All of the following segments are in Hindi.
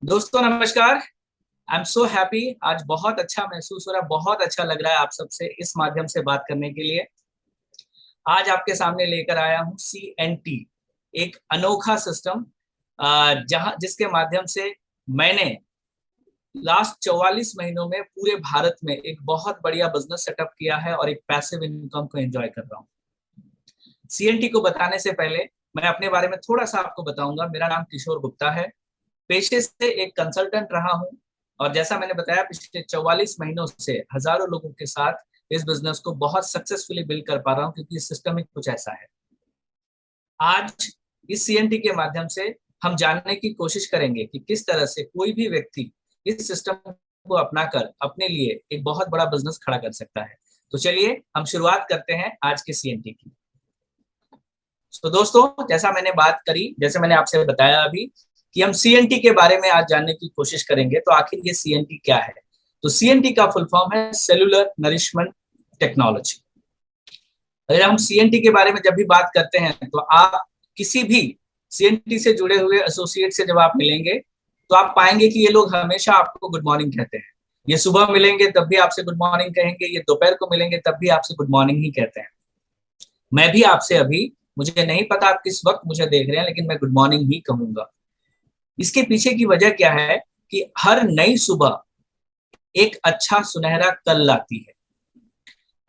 दोस्तों नमस्कार। आई एम सो हैप्पी। आज बहुत अच्छा महसूस हो रहा है, बहुत अच्छा लग रहा है आप सबसे इस माध्यम से बात करने के लिए। आज आपके सामने लेकर आया हूँ CNT, एक अनोखा सिस्टम जहां जिसके माध्यम से मैंने लास्ट 44 महीनों में पूरे भारत में एक बहुत बढ़िया बिजनेस सेटअप किया है और एक पैसिव इनकम को एंजॉय कर रहा हूँ। CNT को बताने से पहले मैं अपने बारे में थोड़ा सा आपको बताऊंगा। मेरा नाम किशोर गुप्ता है, पेशे से एक कंसल्टेंट रहा हूं और जैसा मैंने बताया पिछले 44 महीनों से हजारों लोगों के साथ इस बिजनेस को बहुत सक्सेसफुली बिल्ड कर पा रहा हूं, क्योंकि सिस्टम ही कुछ ऐसा है। आज इस CNT के माध्यम से हम जानने की कोशिश करेंगे कि किस तरह से कोई भी व्यक्ति इस सिस्टम को अपनाकर अपने लिए एक बहुत बड़ा बिजनेस खड़ा कर सकता है। तो चलिए हम शुरुआत करते हैं आज के CNT की। तो दोस्तों, जैसा मैंने बात करी, जैसे मैंने आपसे बताया अभी कि हम CNT के बारे में आज जानने की कोशिश करेंगे, तो आखिर ये CNT क्या है। तो CNT का फुल फॉर्म है सेलुलर नरिशमेंट टेक्नोलॉजी। अगर हम CNT के बारे में जब भी बात करते हैं तो आप किसी भी CNT से जुड़े हुए एसोसिएट से जब आप मिलेंगे तो आप पाएंगे कि ये लोग हमेशा आपको गुड मॉर्निंग कहते हैं। ये सुबह मिलेंगे तब भी आपसे गुड मॉर्निंग कहेंगे, ये दोपहर को मिलेंगे तब भी आपसे गुड मॉर्निंग ही कहते हैं। मैं भी आपसे अभी, मुझे नहीं पता आप किस वक्त मुझे देख रहे हैं, लेकिन मैं गुड मॉर्निंग ही कहूंगा। इसके पीछे की वजह क्या है कि हर नई सुबह एक अच्छा सुनहरा कल लाती है।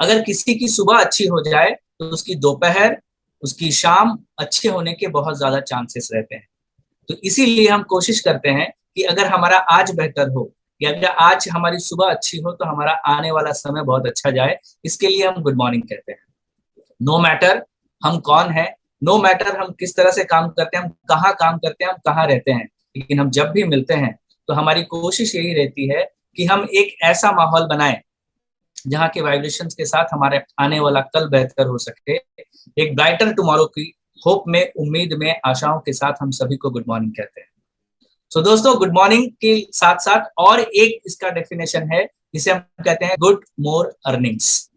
अगर किसी की सुबह अच्छी हो जाए तो उसकी दोपहर, उसकी शाम अच्छे होने के बहुत ज्यादा चांसेस रहते हैं। तो इसीलिए हम कोशिश करते हैं कि अगर हमारा आज बेहतर हो या अगर आज हमारी सुबह अच्छी हो तो हमारा आने वाला समय बहुत अच्छा जाए। इसके लिए हम गुड मॉर्निंग कहते हैं। नो मैटर हम कौन है, नो मैटर हम किस तरह से काम करते हैं, हम कहाँ काम करते हैं, हम कहाँ रहते हैं, लेकिन हम जब भी मिलते हैं तो हमारी कोशिश यही रहती है कि हम एक ऐसा माहौल बनाएं जहाँ के वाइब्रेशंस के साथ हमारे आने वाला कल बेहतर हो सके। एक ब्राइटर टुमारो की होप में, उम्मीद में, आशाओं के साथ हम सभी को गुड मॉर्निंग कहते हैं। सो दोस्तों, गुड मॉर्निंग के साथ साथ और एक इसका डेफिनेशन है जिसे हम कहते हैं गुड मोर अर्निंग्स।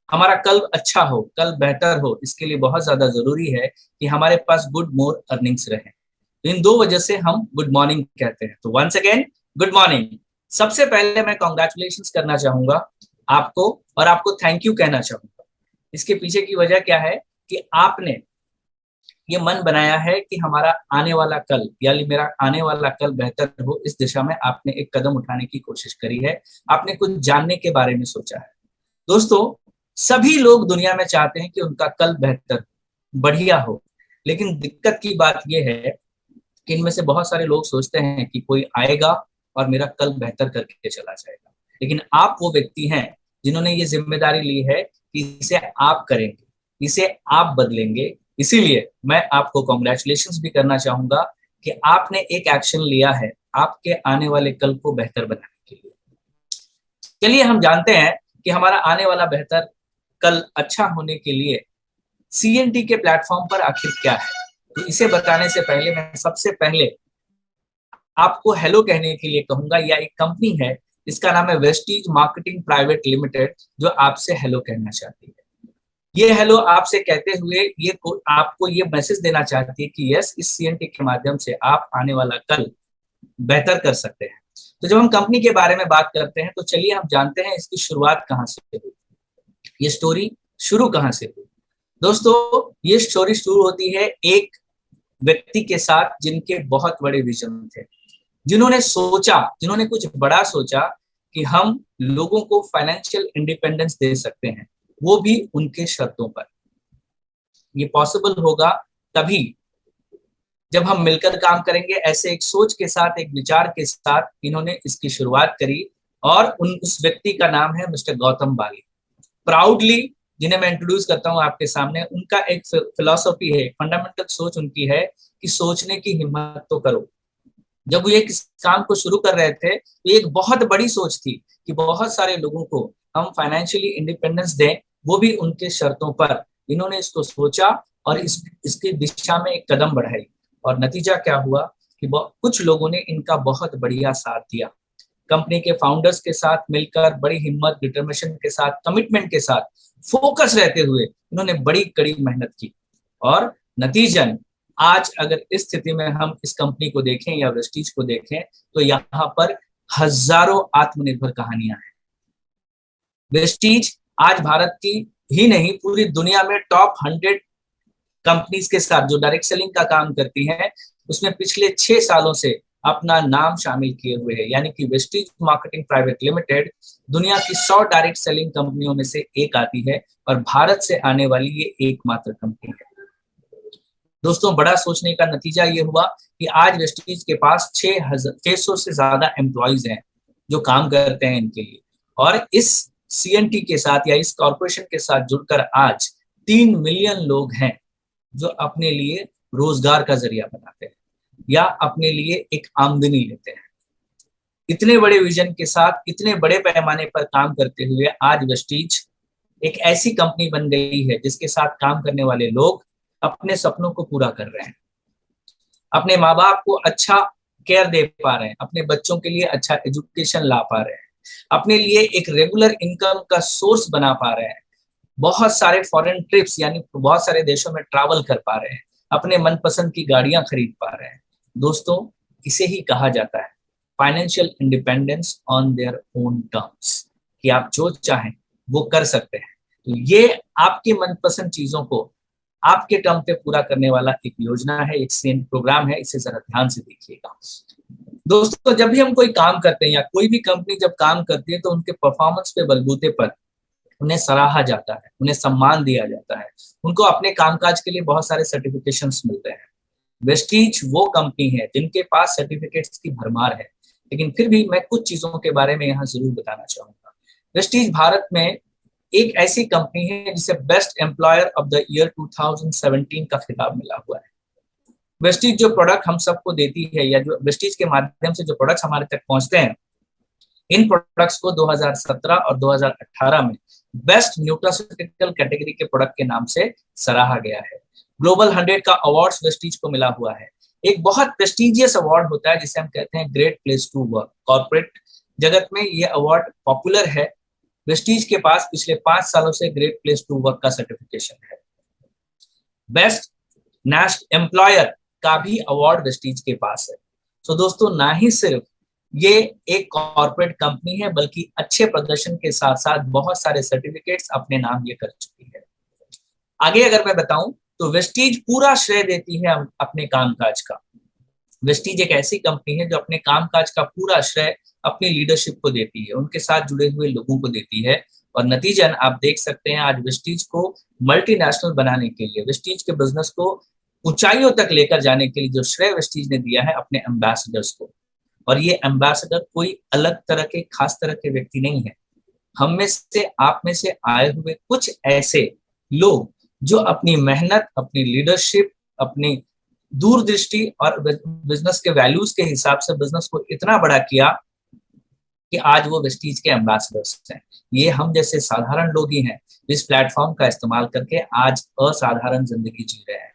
हमारा कल अच्छा हो, कल बेहतर हो, इसके लिए बहुत ज्यादा जरूरी है कि हमारे पास गुड मोर अर्निंग्स रहे। तो इन दो वजह से हम गुड मॉर्निंग कहते हैं। तो वंस अगेन गुड मॉर्निंग। सबसे पहले मैं कॉन्ग्रेचुलेशन करना चाहूंगा आपको, और आपको थैंक यू कहना चाहूंगा। इसके पीछे की वजह क्या है कि आपने ये मन बनाया है कि हमारा आने वाला कल, यानी मेरा आने वाला कल बेहतर हो, इस दिशा में आपने एक कदम उठाने की कोशिश करी है। आपने कुछ जानने के बारे में सोचा है। दोस्तों, सभी लोग दुनिया में चाहते हैं कि उनका कल बेहतर, बढ़िया हो। लेकिन दिक्कत की बात यह है कि इनमें से बहुत सारे लोग सोचते हैं कि कोई आएगा और मेरा कल बेहतर करके चला जाएगा। लेकिन आप वो व्यक्ति हैं जिन्होंने ये जिम्मेदारी ली है कि इसे आप करेंगे, इसे आप बदलेंगे। इसीलिए मैं आपको कॉन्ग्रेचुलेशन भी करना चाहूंगा कि आपने एक एक्शन लिया है आपके आने वाले कल को बेहतर बनाने के लिए। चलिए हम जानते हैं कि हमारा आने वाला बेहतर कल अच्छा होने के लिए CNT के प्लेटफॉर्म पर आखिर क्या है। तो इसे बताने से पहले मैं सबसे पहले आपको हेलो कहने के लिए कहूंगा। या एक कंपनी है, इसका नाम है वेस्टीज मार्केटिंग प्राइवेट लिमिटेड, जो आपसे हेलो कहना चाहती है। ये हेलो आपसे कहते हुए आपको ये मैसेज देना चाहती है कि यस, इस CNT के माध्यम से आप आने वाला कल बेहतर कर सकते हैं। तो जब हम कंपनी के बारे में बात करते हैं तो चलिए हम जानते हैं इसकी शुरुआत कहाँ से हुई, ये स्टोरी शुरू कहाँ से हुई। दोस्तों, ये स्टोरी शुरू होती है एक व्यक्ति के साथ जिनके बहुत बड़े विजन थे, जिन्होंने कुछ बड़ा सोचा कि हम लोगों को फाइनेंशियल इंडिपेंडेंस दे सकते हैं, वो भी उनके शर्तों पर। ये पॉसिबल होगा तभी जब हम मिलकर काम करेंगे। ऐसे एक सोच के साथ, एक विचार के साथ इन्होंने इसकी शुरुआत करी, और उस व्यक्ति का नाम है मिस्टर गौतम बाली। प्राउडली जिन्हें मैं इंट्रोड्यूस करता हूं आपके सामने, उनका एक फिलॉसफी है, फंडामेंटल सोच उनकी है कि सोचने की हिम्मत तो करो। जब वो एक काम को शुरू कर रहे थे तो एक बहुत बड़ी सोच थी कि बहुत सारे लोगों को हम फाइनेंशियली इंडिपेंडेंस दें, वो भी उनके शर्तों पर। इन्होंने इसको सोचा और इसकी दिशा में एक कदम बढ़ाई, और नतीजा क्या हुआ कि कुछ लोगों ने इनका बहुत बढ़िया साथ दिया। कंपनी के फाउंडर्स के साथ मिलकर बड़ी हिम्मत, डिटर्मिनेशन के साथ, कमिटमेंट के साथ, फोकस रहते हुए इन्होंने बड़ी कड़ी मेहनत की, और नतीजन आज अगर इस स्थिति में हम इस कंपनी को देखें या वेस्टीज को देखें तो यहाँ पर हजारों आत्मनिर्भर कहानियां हैं। वेस्टीज आज भारत की ही नहीं पूरी दुनिया में टॉप 100 कंपनीज के साथ जो डायरेक्ट सेलिंग का काम करती हैं उसमें पिछले 6 सालों से अपना नाम शामिल किए हुए है। यानी कि वेस्टीज मार्केटिंग प्राइवेट लिमिटेड दुनिया की 100 डायरेक्ट सेलिंग कंपनियों में से एक आती है और भारत से आने वाली ये एकमात्र कंपनी है। दोस्तों, बड़ा सोचने का नतीजा ये हुआ कि आज वेस्टीज के पास 600 से ज्यादा एम्प्लॉइज हैं जो काम करते हैं इनके लिए, और इस सीएनटी के साथ या इस कॉर्पोरेशन के साथ जुड़कर आज 3 मिलियन लोग हैं जो अपने लिए रोजगार का जरिया बनाते हैं या अपने लिए एक आमदनी लेते हैं। इतने बड़े विजन के साथ इतने बड़े पैमाने पर काम करते हुए आज वेस्टीज एक ऐसी कंपनी बन गई है जिसके साथ काम करने वाले लोग अपने सपनों को पूरा कर रहे हैं, अपने माँ बाप को अच्छा केयर दे पा रहे हैं, अपने बच्चों के लिए अच्छा एजुकेशन ला पा रहे हैं, अपने लिए एक रेगुलर इनकम का सोर्स बना पा रहे हैं, बहुत सारे फॉरेन ट्रिप्स यानी बहुत सारे देशों में ट्रैवल कर पा रहे हैं, अपने मनपसंद की गाड़ियां खरीद पा रहे हैं। दोस्तों, इसे ही कहा जाता है financial independence on their own terms, कि आप जो चाहें वो कर सकते हैं। तो ये आपके मनपसंद चीजों को आपके टर्म पे पूरा करने वाला एक योजना है, एक सेम प्रोग्राम है। इसे जरा ध्यान से देखिएगा। दोस्तों, जब भी हम कोई काम करते हैं या कोई भी कंपनी जब काम करती है तो उनके परफॉर्मेंस पे बलबूते पर उन्हें सराहा जाता है, उन्हें सम्मान दिया जाता है, उनको अपने कामकाज के लिए बहुत सारे सर्टिफिकेशंस मिलते हैं। वेस्टीज वो कंपनी है जिनके पास सर्टिफिकेट्स की भरमार है, लेकिन फिर भी मैं कुछ चीजों के बारे में यहाँ जरूर बताना चाहूंगा। वेस्टीज भारत में एक ऐसी कंपनी है जिसे best employer of the year 2017 का खिताब मिला हुआ है। वेस्टीज जो प्रोडक्ट हम सबको देती है या जो वेस्टीज के माध्यम से जो प्रोडक्ट्स हमारे तक पहुंचते हैं, इन प्रोडक्ट्स को 2017 और 2018 में बेस्ट न्यूट्रास्यूटिकल कैटेगरी के प्रोडक्ट के नाम से सराहा गया है। ग्लोबल 100 का अवार्ड वेस्टीज को मिला हुआ है। एक बहुत प्रेस्टिजियस अवार्ड होता है जिसे हम कहते हैं great place to work. Corporate जगत में ये अवार्ड पॉपुलर है। वेस्टीज के पास पिछले 5 सालों से ग्रेट प्लेस टू वर्क का सर्टिफिकेशन है। बेस्ट नेशनल एम्प्लॉयर का भी अवार्ड वेस्टीज के पास है। तो दोस्तों, ना ही सिर्फ ये एक कॉर्पोरेट कंपनी है बल्कि अच्छे प्रदर्शन के साथ साथ बहुत सारे सर्टिफिकेट्स अपने नाम ये कर चुकी है। आगे अगर मैं बताऊं तो वेस्टीज पूरा श्रेय देती है अपने कामकाज का। वेस्टीज एक ऐसी कंपनी है जो अपने कामकाज का पूरा श्रेय अपनी लीडरशिप को देती है, उनके साथ जुड़े हुए लोगों को देती है, और नतीजन आप देख सकते हैं आज वेस्टीज को मल्टीनेशनल बनाने के लिए, वेस्टीज के बिजनेस को ऊंचाइयों तक लेकर जाने के लिए जो श्रेय वेस्टीज ने दिया है अपने एम्बेसडर्स को। और ये एम्बेसडर कोई अलग तरह के खास तरह के व्यक्ति नहीं है, हम में से आप में से आए हुए कुछ ऐसे लोग जो अपनी मेहनत, अपनी लीडरशिप, अपनी दूरदृष्टि और बिजनेस के वैल्यूज के हिसाब से बिजनेस को इतना बड़ा किया कि आज वो वेस्टीज के एम्बेसडर्स हैं। ये हम जैसे साधारण लोग ही हैं इस प्लेटफॉर्म का इस्तेमाल करके आज असाधारण जिंदगी जी रहे हैं,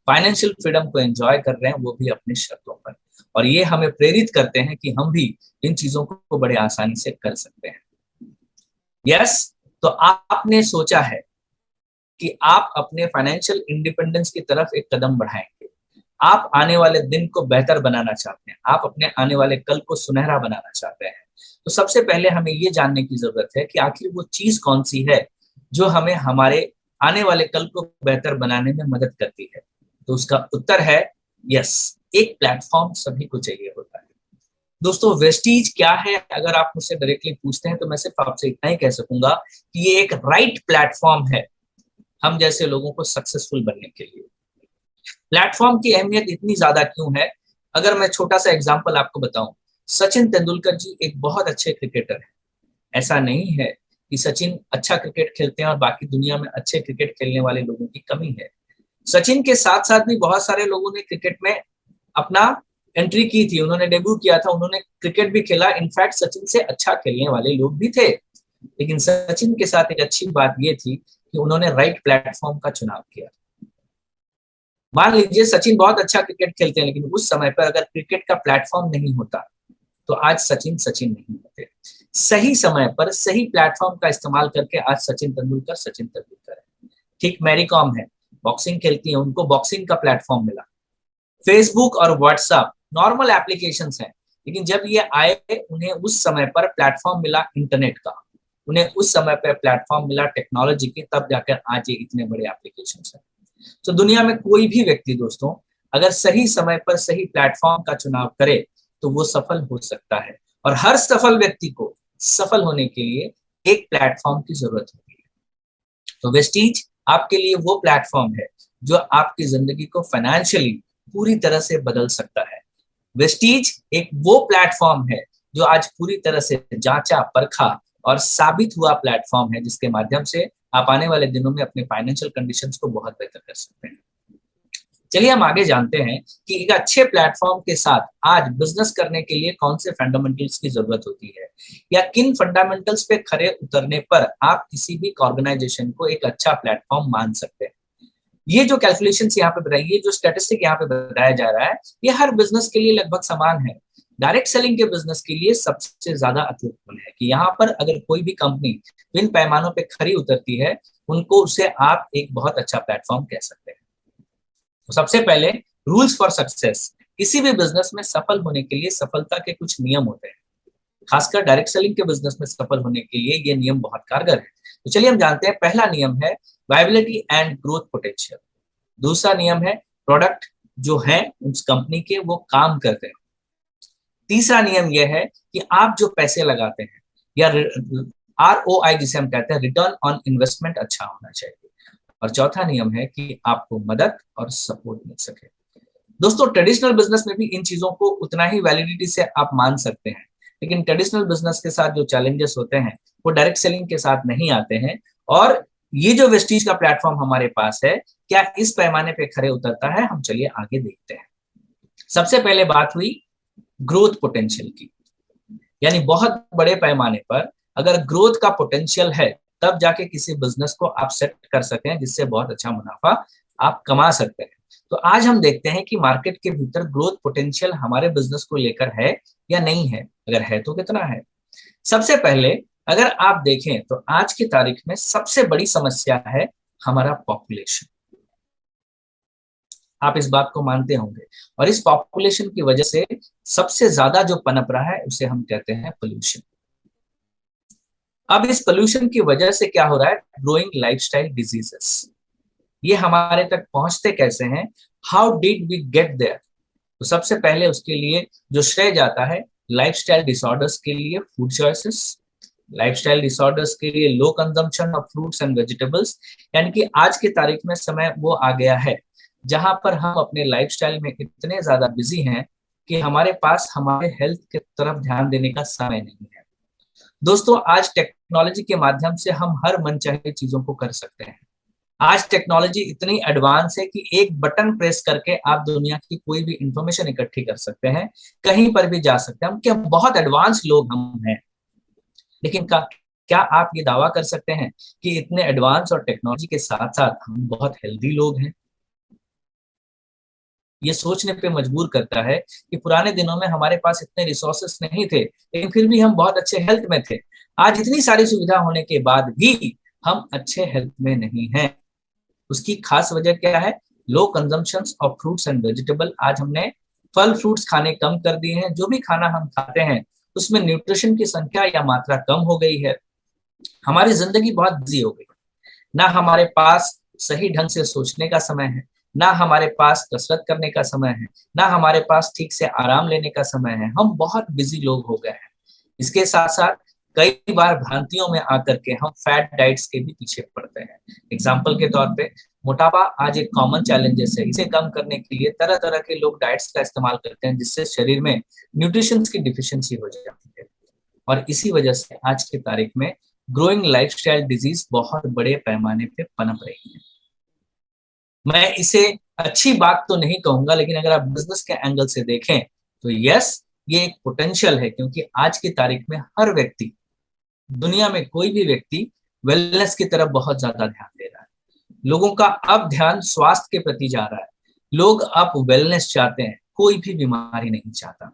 फाइनेंशियल फ्रीडम को एंजॉय कर रहे हैं, वो भी अपनी शर्तों पर। और ये हमें प्रेरित करते हैं कि हम भी इन चीजों को बड़े आसानी से कर सकते हैं। यस, तो आपने सोचा है कि आप अपने फाइनेंशियल इंडिपेंडेंस की तरफ एक कदम बढ़ाएंगे, आप आने वाले दिन को बेहतर बनाना चाहते हैं, आप अपने आने वाले कल को सुनहरा बनाना चाहते हैं। तो सबसे पहले हमें ये जानने की जरूरत है कि आखिर वो चीज कौन सी है जो हमें हमारे आने वाले कल को बेहतर बनाने में मदद करती है। तो उसका उत्तर है यस, एक प्लेटफॉर्म सभी को चाहिए होता है। दोस्तों, वेस्टीज क्या है अगर आप मुझसे डायरेक्टली पूछते हैं तो मैं सिर्फ आपसे इतना ही कह सकूंगा कि ये एक राइट प्लेटफॉर्म है हम जैसे लोगों को सक्सेसफुल बनने के लिए। प्लेटफॉर्म की अहमियत इतनी ज्यादा क्यों है, अगर मैं छोटा सा एग्जांपल आपको बताऊं, सचिन तेंदुलकर जी एक बहुत अच्छे क्रिकेटर हैं। ऐसा नहीं है कि सचिन अच्छा क्रिकेट खेलते हैं और बाकी दुनिया में अच्छे क्रिकेट खेलने वाले लोगों की कमी है। सचिन के साथ साथ भी बहुत सारे लोगों ने क्रिकेट में अपना एंट्री की थी, उन्होंने डेब्यू किया था, उन्होंने क्रिकेट भी खेला, इनफैक्ट सचिन से अच्छा खेलने वाले लोग भी थे। लेकिन सचिन के साथ एक अच्छी बात यह थी कि उन्होंने राइट प्लेटफॉर्म का चुनाव किया। मान लीजिए सचिन बहुत अच्छा क्रिकेट खेलते हैं, लेकिन उस समय पर अगर क्रिकेट का प्लेटफॉर्म नहीं होता तो आज सचिन सचिन नहीं होते। सही समय पर सही प्लेटफॉर्म का इस्तेमाल करके आज सचिन तेंदुलकर है। ठीक मैरी कॉम है, बॉक्सिंग खेलती है, उनको बॉक्सिंग का प्लेटफॉर्म मिला, फेसबुक और व्हाट्सएप नॉर्मल एप्लीकेशंस हैं, लेकिन जब ये आए उन्हें उस समय पर प्लेटफॉर्म मिला इंटरनेट का, उन्हें उस समय पर प्लेटफॉर्म मिला टेक्नोलॉजी की, तब जाकर आज ये इतने बड़े एप्लीकेशंस हैं। तो दुनिया में कोई भी व्यक्ति दोस्तों अगर सही समय पर सही प्लेटफॉर्म का चुनाव करे तो वो सफल हो सकता है, और हर सफल व्यक्ति को सफल होने के लिए एक प्लेटफॉर्म की जरूरत होती है। तो वेस्टीज आपके लिए वो प्लेटफॉर्म है जो आपकी जिंदगी को फाइनेंशियली पूरी तरह से बदल सकता है। वेस्टीज एक वो प्लेटफॉर्म है जो आज पूरी तरह से जांचा परखा और साबित हुआ प्लेटफॉर्म है, जिसके माध्यम से आप आने वाले दिनों में अपने फाइनेंशियल कंडीशंस को बहुत बेहतर कर सकते हैं। चलिए हम आगे जानते हैं कि एक अच्छे प्लेटफॉर्म के साथ आज बिजनेस करने के लिए कौन से फंडामेंटल्स की जरूरत होती है, या किन फंडामेंटल्स पे खरे उतरने पर आप किसी भी ऑर्गेनाइजेशन को एक अच्छा प्लेटफॉर्म मान सकते हैं। ये जो कैलकुलेशंस यहाँ पे बताई, ये जो स्टैटिस्टिक यहाँ पे बताया जा रहा है, ये हर बिजनेस के लिए लगभग समान है। डायरेक्ट सेलिंग के बिजनेस के लिए सबसे ज्यादा अचूकपन है कि यहाँ पर अगर कोई भी कंपनी इन पैमानों पे खरी उतरती है, उनको उसे आप एक बहुत अच्छा प्लेटफॉर्म कह सकते हैं। तो सबसे पहले रूल्स फॉर सक्सेस, किसी भी बिजनेस में सफल होने के लिए सफलता के कुछ नियम होते हैं। खासकर डायरेक्ट सेलिंग के बिजनेस में सफल होने के लिए ये नियम बहुत कारगर है। तो चलिए हम जानते हैं। पहला नियम है वायबिलिटी एंड ग्रोथ पोटेंशियल। दूसरा नियम है प्रोडक्ट जो है उस कंपनी के वो काम करते हैं। तीसरा नियम यह है कि आप जो पैसे लगाते हैं या ROI जिसे हम कहते हैं, रिटर्न ऑन इन्वेस्टमेंट, अच्छा होना चाहिए। और चौथा नियम है कि आपको मदद और सपोर्ट मिल सके। दोस्तों ट्रेडिशनल बिजनेस में भी इन चीजों को उतना ही वैलिडिटी से आप मान सकते हैं, लेकिन ट्रेडिशनल बिजनेस के साथ जो चैलेंजेस होते हैं वो डायरेक्ट सेलिंग के साथ नहीं आते हैं। और ये जो वेस्टीज का प्लेटफॉर्म हमारे पास है, क्या इस पैमाने पे खरे उतरता है? हम चलिए आगे देखते हैं। सबसे पहले बात हुई ग्रोथ पोटेंशियल की, यानी बहुत बड़े पैमाने पर अगर ग्रोथ का पोटेंशियल है तब जाके किसी बिजनेस को आप सेट कर सकते हैं जिससे बहुत अच्छा मुनाफा आप कमा सकते हैं। तो आज हम देखते हैं कि मार्केट के भीतर ग्रोथ पोटेंशियल हमारे बिजनेस को लेकर है या नहीं है, अगर है तो कितना है। सबसे पहले अगर आप देखें तो आज की तारीख में सबसे बड़ी समस्या है हमारा पॉपुलेशन। आप इस बात को मानते होंगे, और इस पॉपुलेशन की वजह से सबसे ज्यादा जो पनप रहा है उसे हम कहते हैं पोल्यूशन। अब इस पोल्यूशन की वजह से क्या हो रहा है? Growing lifestyle diseases. ये हमारे तक पहुंचते कैसे हैं? How did we get there? तो सबसे पहले उसके लिए जो श्रेय जाता है लाइफस्टाइल डिसऑर्डर्स के लिए, फूड चॉइसेस, लाइफस्टाइल डिसऑर्डर्स के लिए low consumption of fruits and vegetables. यानी कि आज की तारीख में समय वो आ गया है जहां पर हम अपने लाइफस्टाइल में इतने ज्यादा बिजी हैं कि हमारे पास हमारे हेल्थ की तरफ ध्यान देने का समय नहीं है। दोस्तों आज टेक्नोलॉजी के माध्यम से हम हर मनचाही चीजों को कर सकते हैं। आज टेक्नोलॉजी इतनी एडवांस है कि एक बटन प्रेस करके आप दुनिया की कोई भी इंफॉर्मेशन इकट्ठी कर सकते हैं, कहीं पर भी जा सकते हैं। हम क्या बहुत एडवांस लोग हम हैं, लेकिन क्या आप ये दावा कर सकते हैं कि इतने एडवांस और टेक्नोलॉजी के साथ साथ हम बहुत हेल्दी लोग हैं? ये सोचने पे मजबूर करता है कि पुराने दिनों में हमारे पास इतने रिसोर्सेस नहीं थे, लेकिन फिर भी हम बहुत अच्छे हेल्थ में थे। आज इतनी सारी सुविधा होने के बाद भी हम अच्छे हेल्थ में नहीं हैं। उसकी खास वजह क्या है? Low consumption of fruits and vegetable. आज हमने फल फ्रूट्स खाने कम कर दिए हैं। जो भी खाना हम खाते हैं उसमें न्यूट्रिशन की संख्या या मात्रा कम हो गई है। हमारी जिंदगी बहुत बिजी हो गई, ना हमारे पास सही ढंग से सोचने का समय है, ना हमारे पास कसरत करने का समय है, ना हमारे पास ठीक से आराम लेने का समय है। हम बहुत बिजी लोग हो गए हैं। इसके साथ साथ कई बार भ्रांतियों में आकर के हम फैट डाइट्स के भी पीछे पड़ते हैं। एग्जाम्पल के तौर पे मोटापा आज एक कॉमन चैलेंजेस है। इसे कम करने के लिए तरह तरह के लोग डाइट्स का इस्तेमाल करते हैं जिससे शरीर में न्यूट्रिशन की डिफिशियंसी हो जाती है, और इसी वजह से आज की तारीख में ग्रोइंग लाइफस्टाइल डिजीज बहुत बड़े पैमाने पे पनप रही है। मैं इसे अच्छी बात तो नहीं कहूंगा, लेकिन अगर आप बिजनेस के एंगल से देखें तो यस, ये एक पोटेंशियल है, क्योंकि आज की तारीख में हर व्यक्ति, दुनिया में कोई भी व्यक्ति वेलनेस की तरफ बहुत ज्यादा ध्यान दे रहा है। लोगों का अब ध्यान स्वास्थ्य के प्रति जा रहा है। लोग अब वेलनेस चाहते हैं, कोई भी बीमारी नहीं चाहता।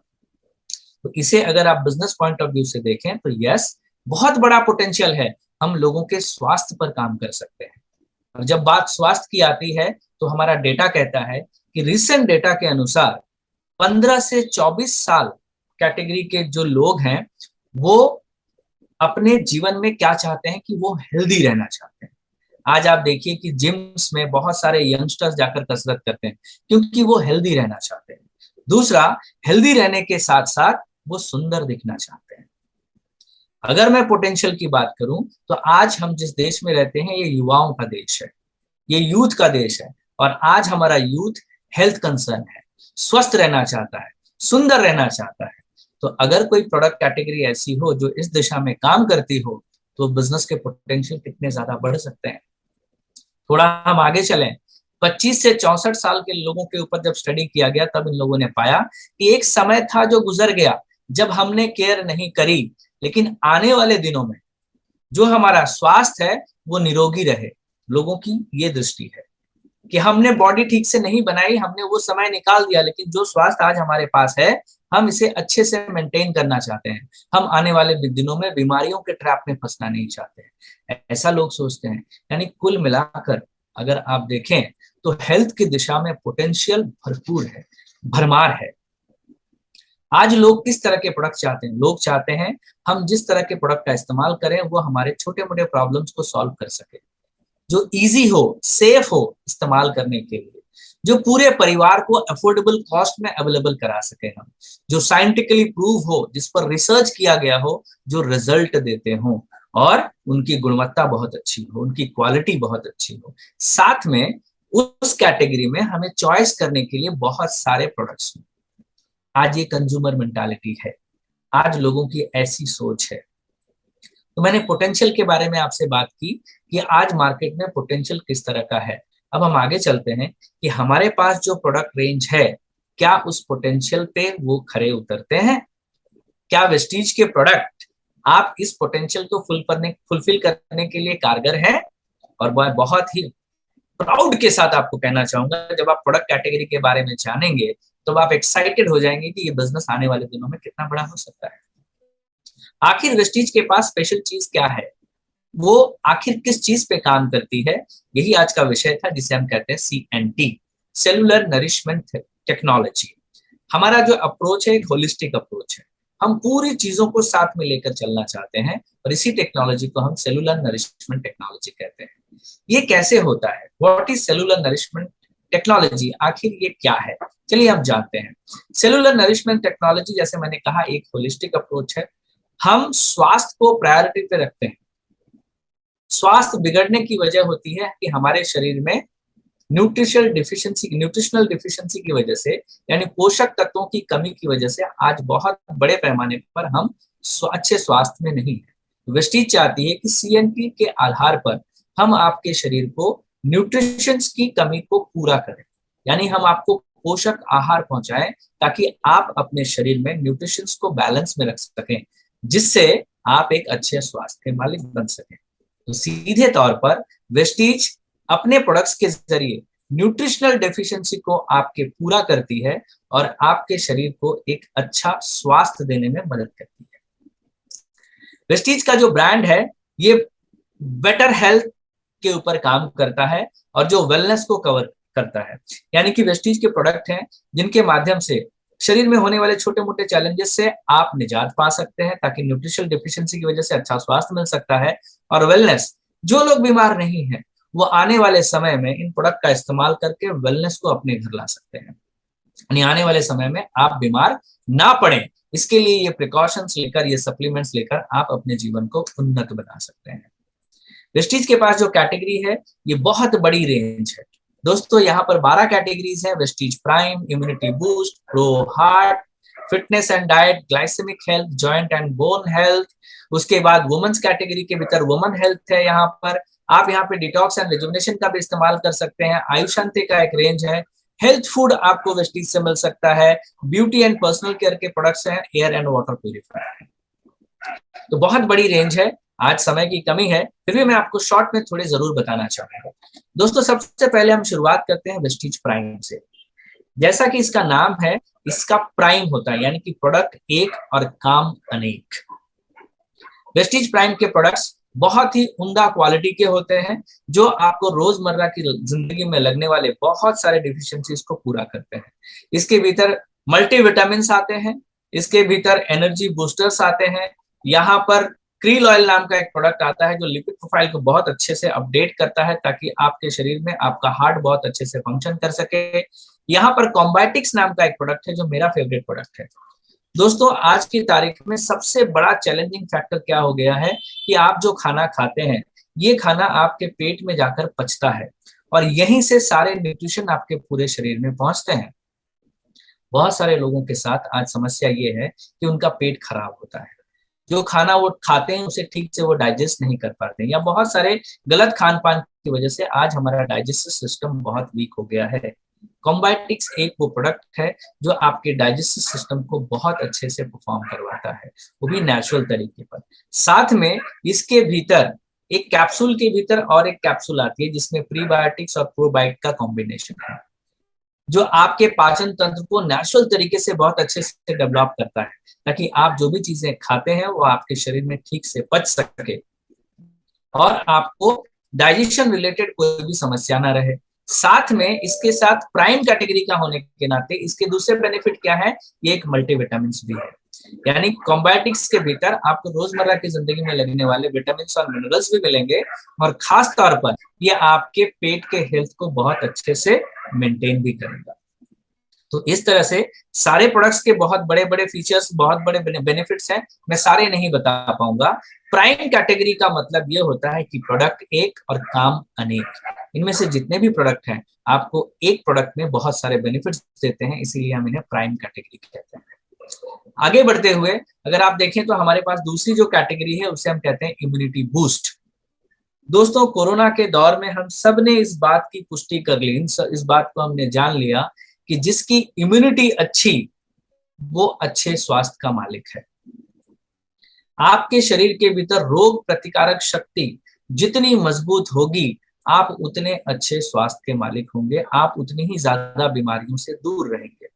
तो इसे अगर आप बिजनेस पॉइंट ऑफ व्यू से देखें तो यस, बहुत बड़ा पोटेंशियल है। हम लोगों के स्वास्थ्य पर काम कर सकते हैं। और जब बात स्वास्थ्य की आती है तो हमारा डेटा कहता है कि रिसेंट डेटा के अनुसार 15 से 24 साल कैटेगरी के जो लोग हैं वो अपने जीवन में क्या चाहते हैं कि वो हेल्दी रहना चाहते हैं। आज आप देखिए कि जिम्स में बहुत सारे यंगस्टर्स जाकर कसरत करते हैं क्योंकि वो हेल्दी रहना चाहते हैं। दूसरा, हेल्दी रहने के साथ साथ वो सुंदर दिखना चाहते हैं। अगर मैं पोटेंशियल की बात करूं तो आज हम जिस देश में रहते हैं ये युवाओं का देश है, ये यूथ का देश है। और आज हमारा यूथ हेल्थ कंसर्न है, स्वस्थ रहना चाहता है, सुंदर रहना चाहता है। तो अगर कोई प्रोडक्ट कैटेगरी ऐसी हो जो इस दिशा में काम करती हो तो बिजनेस के पोटेंशियल कितने ज्यादा बढ़ सकते हैं। थोड़ा हम आगे चलें, 25 से 64 साल के लोगों के ऊपर जब स्टडी किया गया तब इन लोगों ने पाया कि एक समय था जो गुजर गया जब हमने केयर नहीं करी, लेकिन आने वाले दिनों में जो हमारा स्वास्थ्य है वो निरोगी रहे। लोगों की ये दृष्टि है कि हमने बॉडी ठीक से नहीं बनाई, हमने वो समय निकाल दिया, लेकिन जो स्वास्थ्य आज हमारे पास है हम इसे अच्छे से मेंटेन करना चाहते हैं। हम आने वाले दिनों में बीमारियों के ट्रैप में फंसना नहीं चाहते हैं, ऐसा लोग सोचते हैं। यानी कुल मिलाकर अगर आप देखें तो हेल्थ की दिशा में पोटेंशियल भरपूर है, भरमार है। आज लोग किस तरह के प्रोडक्ट चाहते हैं? लोग चाहते हैं हम जिस तरह के प्रोडक्ट का इस्तेमाल करें वो हमारे छोटे मोटे प्रॉब्लम्स को सॉल्व कर सके, जो इजी हो, सेफ हो इस्तेमाल करने के लिए, जो पूरे परिवार को अफोर्डेबल कॉस्ट में अवेलेबल करा सके हम, जो साइंटिफिकली प्रूव हो, जिस पर रिसर्च किया गया हो, जो रिजल्ट देते हो और उनकी गुणवत्ता बहुत अच्छी हो, उनकी क्वालिटी बहुत अच्छी हो। साथ में उस कैटेगरी में हमें चॉइस करने के लिए बहुत सारे प्रोडक्ट्स हो। आज ये कंज्यूमर मेंटालिटी है, आज लोगों की ऐसी सोच है। तो मैंने पोटेंशियल के बारे में आपसे बात की कि आज मार्केट में पोटेंशियल किस तरह का है। अब हम आगे चलते हैं कि हमारे पास जो प्रोडक्ट रेंज है क्या उस पोटेंशियल पे वो खरे उतरते हैं। क्या वेस्टीज के प्रोडक्ट आप इस पोटेंशियल को फुलफिल करने के लिए कारगर हैं। और मैं बहुत ही प्राउड के साथ आपको कहना चाहूंगा, जब आप प्रोडक्ट कैटेगरी के बारे में जानेंगे तो आप एक्साइटेड हो जाएंगे कि ये बिजनेस आने वाले दिनों में कितना बड़ा हो सकता है। आखिर वेस्टीज के पास स्पेशल चीज क्या है, वो आखिर किस चीज पे काम करती है, यही आज का विषय था जिसे हम कहते हैं CNT, सेलुलर नरिशमेंट टेक्नोलॉजी। हमारा जो अप्रोच है एक होलिस्टिक अप्रोच है, हम पूरी चीजों को साथ में लेकर चलना चाहते हैं और इसी टेक्नोलॉजी को हम सेलुलर नरिशमेंट टेक्नोलॉजी कहते हैं। ये कैसे होता है, what is cellular nourishment technology, आखिर ये क्या है, चलिए हम जानते हैं। सेलुलर नरिशमेंट टेक्नोलॉजी, जैसे मैंने कहा, एक होलिस्टिक अप्रोच है। हम स्वास्थ्य को प्रायोरिटी पे रखते हैं। स्वास्थ्य बिगड़ने की वजह होती है कि हमारे शरीर में न्यूट्रिशनल डिफिशियंसी की वजह से, यानी पोषक तत्वों की कमी की वजह से आज बहुत बड़े पैमाने पर हम अच्छे स्वास्थ्य में नहीं है। वेस्टीज चाहती है कि CNT के आधार पर हम आपके शरीर को न्यूट्रिशंस की कमी को पूरा करें, यानी हम आपको पोषक आहार पहुंचाएं ताकि आप अपने शरीर में न्यूट्रिशंस को बैलेंस में रख सकें, जिससे आप एक अच्छे स्वास्थ्य के मालिक बन सकें। तो सीधे तौर पर वेस्टीज अपने प्रोडक्ट्स के जरिए न्यूट्रिशनल डेफिशिएंसी को आपके पूरा करती है और आपके शरीर को एक अच्छा स्वास्थ्य देने में मदद करती है। वेस्टीज का जो ब्रांड है ये बेटर हेल्थ के ऊपर काम करता है और जो वेलनेस को कवर करता है, यानी कि वेस्टीज के प्रोडक्ट हैं जिनके माध्यम से शरीर में होने वाले छोटे मोटे चैलेंजेस से आप निजात पा सकते हैं, ताकि न्यूट्रिशनल डेफिशिएंसी की वजह से अच्छा स्वास्थ्य मिल सकता है। और वेलनेस, जो लोग बीमार नहीं है वो आने वाले समय में इन प्रोडक्ट का इस्तेमाल करके वेलनेस को अपने घर ला सकते हैं, यानी आने वाले समय में आप बीमार ना पड़े। इसके लिए ये प्रिकॉशंस लेकर, ये सप्लीमेंट्स लेकर आप अपने जीवन को उन्नत बना सकते हैं। वेस्टीज के पास जो कैटेगरी है ये बहुत बड़ी रेंज है दोस्तों। यहाँ पर 12 कैटेगरीज है। Vestige prime, immunity boost, pro heart, fitness and diet, glycaemic health, joint and bone health. उसके बाद वुमेन्स कैटेगरी के भीतर वुमेन हेल्थ है। यहाँ पर आप यहाँ पे डिटॉक्स एंड रिजुविनेशन का भी इस्तेमाल कर सकते हैं। आयुषांति का एक रेंज है। हेल्थ फूड आपको वेस्टीज से मिल सकता है। ब्यूटी एंड पर्सनल केयर के प्रोडक्ट्स हैं। एयर एंड वाटर प्यूरिफायर है। तो बहुत बड़ी रेंज है। आज समय की कमी है, फिर भी मैं आपको शॉर्ट में थोड़े जरूर बताना चाहूंगा दोस्तों। सबसे पहले हम शुरुआत करते हैं वेस्टीज प्राइम से। जैसा कि इसका नाम है, इसका प्राइम होता है, यानी कि प्रोडक्ट एक और काम अनेक। वेस्टीज प्राइम के प्रोडक्ट्स बहुत ही उम्दा क्वालिटी के होते हैं, जो आपको रोजमर्रा की जिंदगी में लगने वाले बहुत सारे डिफिशियंसीज को पूरा करते हैं। इसके भीतर मल्टीविटामिन आते हैं, इसके भीतर एनर्जी बूस्टर्स आते हैं। यहाँ पर क्रील ऑयल नाम का एक प्रोडक्ट आता है जो लिपिड प्रोफाइल को बहुत अच्छे से अपडेट करता है, ताकि आपके शरीर में आपका हार्ट बहुत अच्छे से फंक्शन कर सके। यहाँ पर कॉम्बायोटिक्स नाम का एक प्रोडक्ट है जो मेरा फेवरेट प्रोडक्ट है। दोस्तों, आज की तारीख में सबसे बड़ा चैलेंजिंग फैक्टर क्या हो गया है कि आप जो खाना खाते हैं, ये खाना आपके पेट में जाकर पचता है और यहीं से सारे न्यूट्रिशन आपके पूरे शरीर में पहुंचते हैं। बहुत सारे लोगों के साथ आज समस्या ये है कि उनका पेट खराब होता है। जो खाना वो खाते हैं उसे ठीक से वो डाइजेस्ट नहीं कर पाते हैं, या बहुत सारे गलत खान पान की वजह से आज हमारा डाइजेस्टिव सिस्टम बहुत वीक हो गया है। कॉम्बायोटिक्स एक वो प्रोडक्ट है जो आपके डाइजेस्टिव सिस्टम को बहुत अच्छे से परफॉर्म करवाता है, वो भी नेचुरल तरीके पर। साथ में इसके भीतर एक कैप्सूल के भीतर और एक कैप्सूल आती है जिसमें प्रीबायोटिक्स और प्रोबायोटिक का कॉम्बिनेशन है, जो आपके पाचन तंत्र को नेचुरल तरीके से बहुत अच्छे से डेवलप करता है, ताकि आप जो भी चीजें खाते हैं वो आपके शरीर में ठीक से पच सके और आपको डाइजेशन रिलेटेड कोई भी समस्या ना रहे। साथ में इसके साथ प्राइम कैटेगरी का होने के नाते इसके दूसरे बेनिफिट क्या है, ये एक मल्टीविटामिन भी है। यानी कॉम्बायोटिक्स के भीतर आपको रोजमर्रा की जिंदगी में लगने वाले विटामिन और मिनरल्स भी मिलेंगे, और खास तौर पर ये आपके पेट के हेल्थ को बहुत अच्छे से मेंटेन भी करेगा। तो इस तरह से सारे प्रोडक्ट्स के बहुत बड़े बड़े फीचर्स, बहुत बड़े बेनिफिट्स हैं, मैं सारे नहीं बता पाऊंगा। प्राइम कैटेगरी का मतलब ये होता है कि प्रोडक्ट एक और काम अनेक। इनमें से जितने भी प्रोडक्ट हैं आपको एक प्रोडक्ट में बहुत सारे बेनिफिट्स देते हैं, इसीलिए हम इन्हें प्राइम कैटेगरी कहते हैं। आगे बढ़ते हुए अगर आप देखें तो हमारे पास दूसरी जो कैटेगरी है उसे हम कहते हैं इम्यूनिटी बूस्ट। दोस्तों, कोरोना के दौर में हम सब ने इस बात की पुष्टि कर ली, इस बात को हमने जान लिया कि जिसकी इम्यूनिटी अच्छी वो अच्छे स्वास्थ्य का मालिक है। आपके शरीर के भीतर रोग प्रतिकारक शक्ति जितनी मजबूत होगी, आप उतने अच्छे स्वास्थ्य के मालिक होंगे, आप उतनी ही ज्यादा बीमारियों से दूर रहेंगे।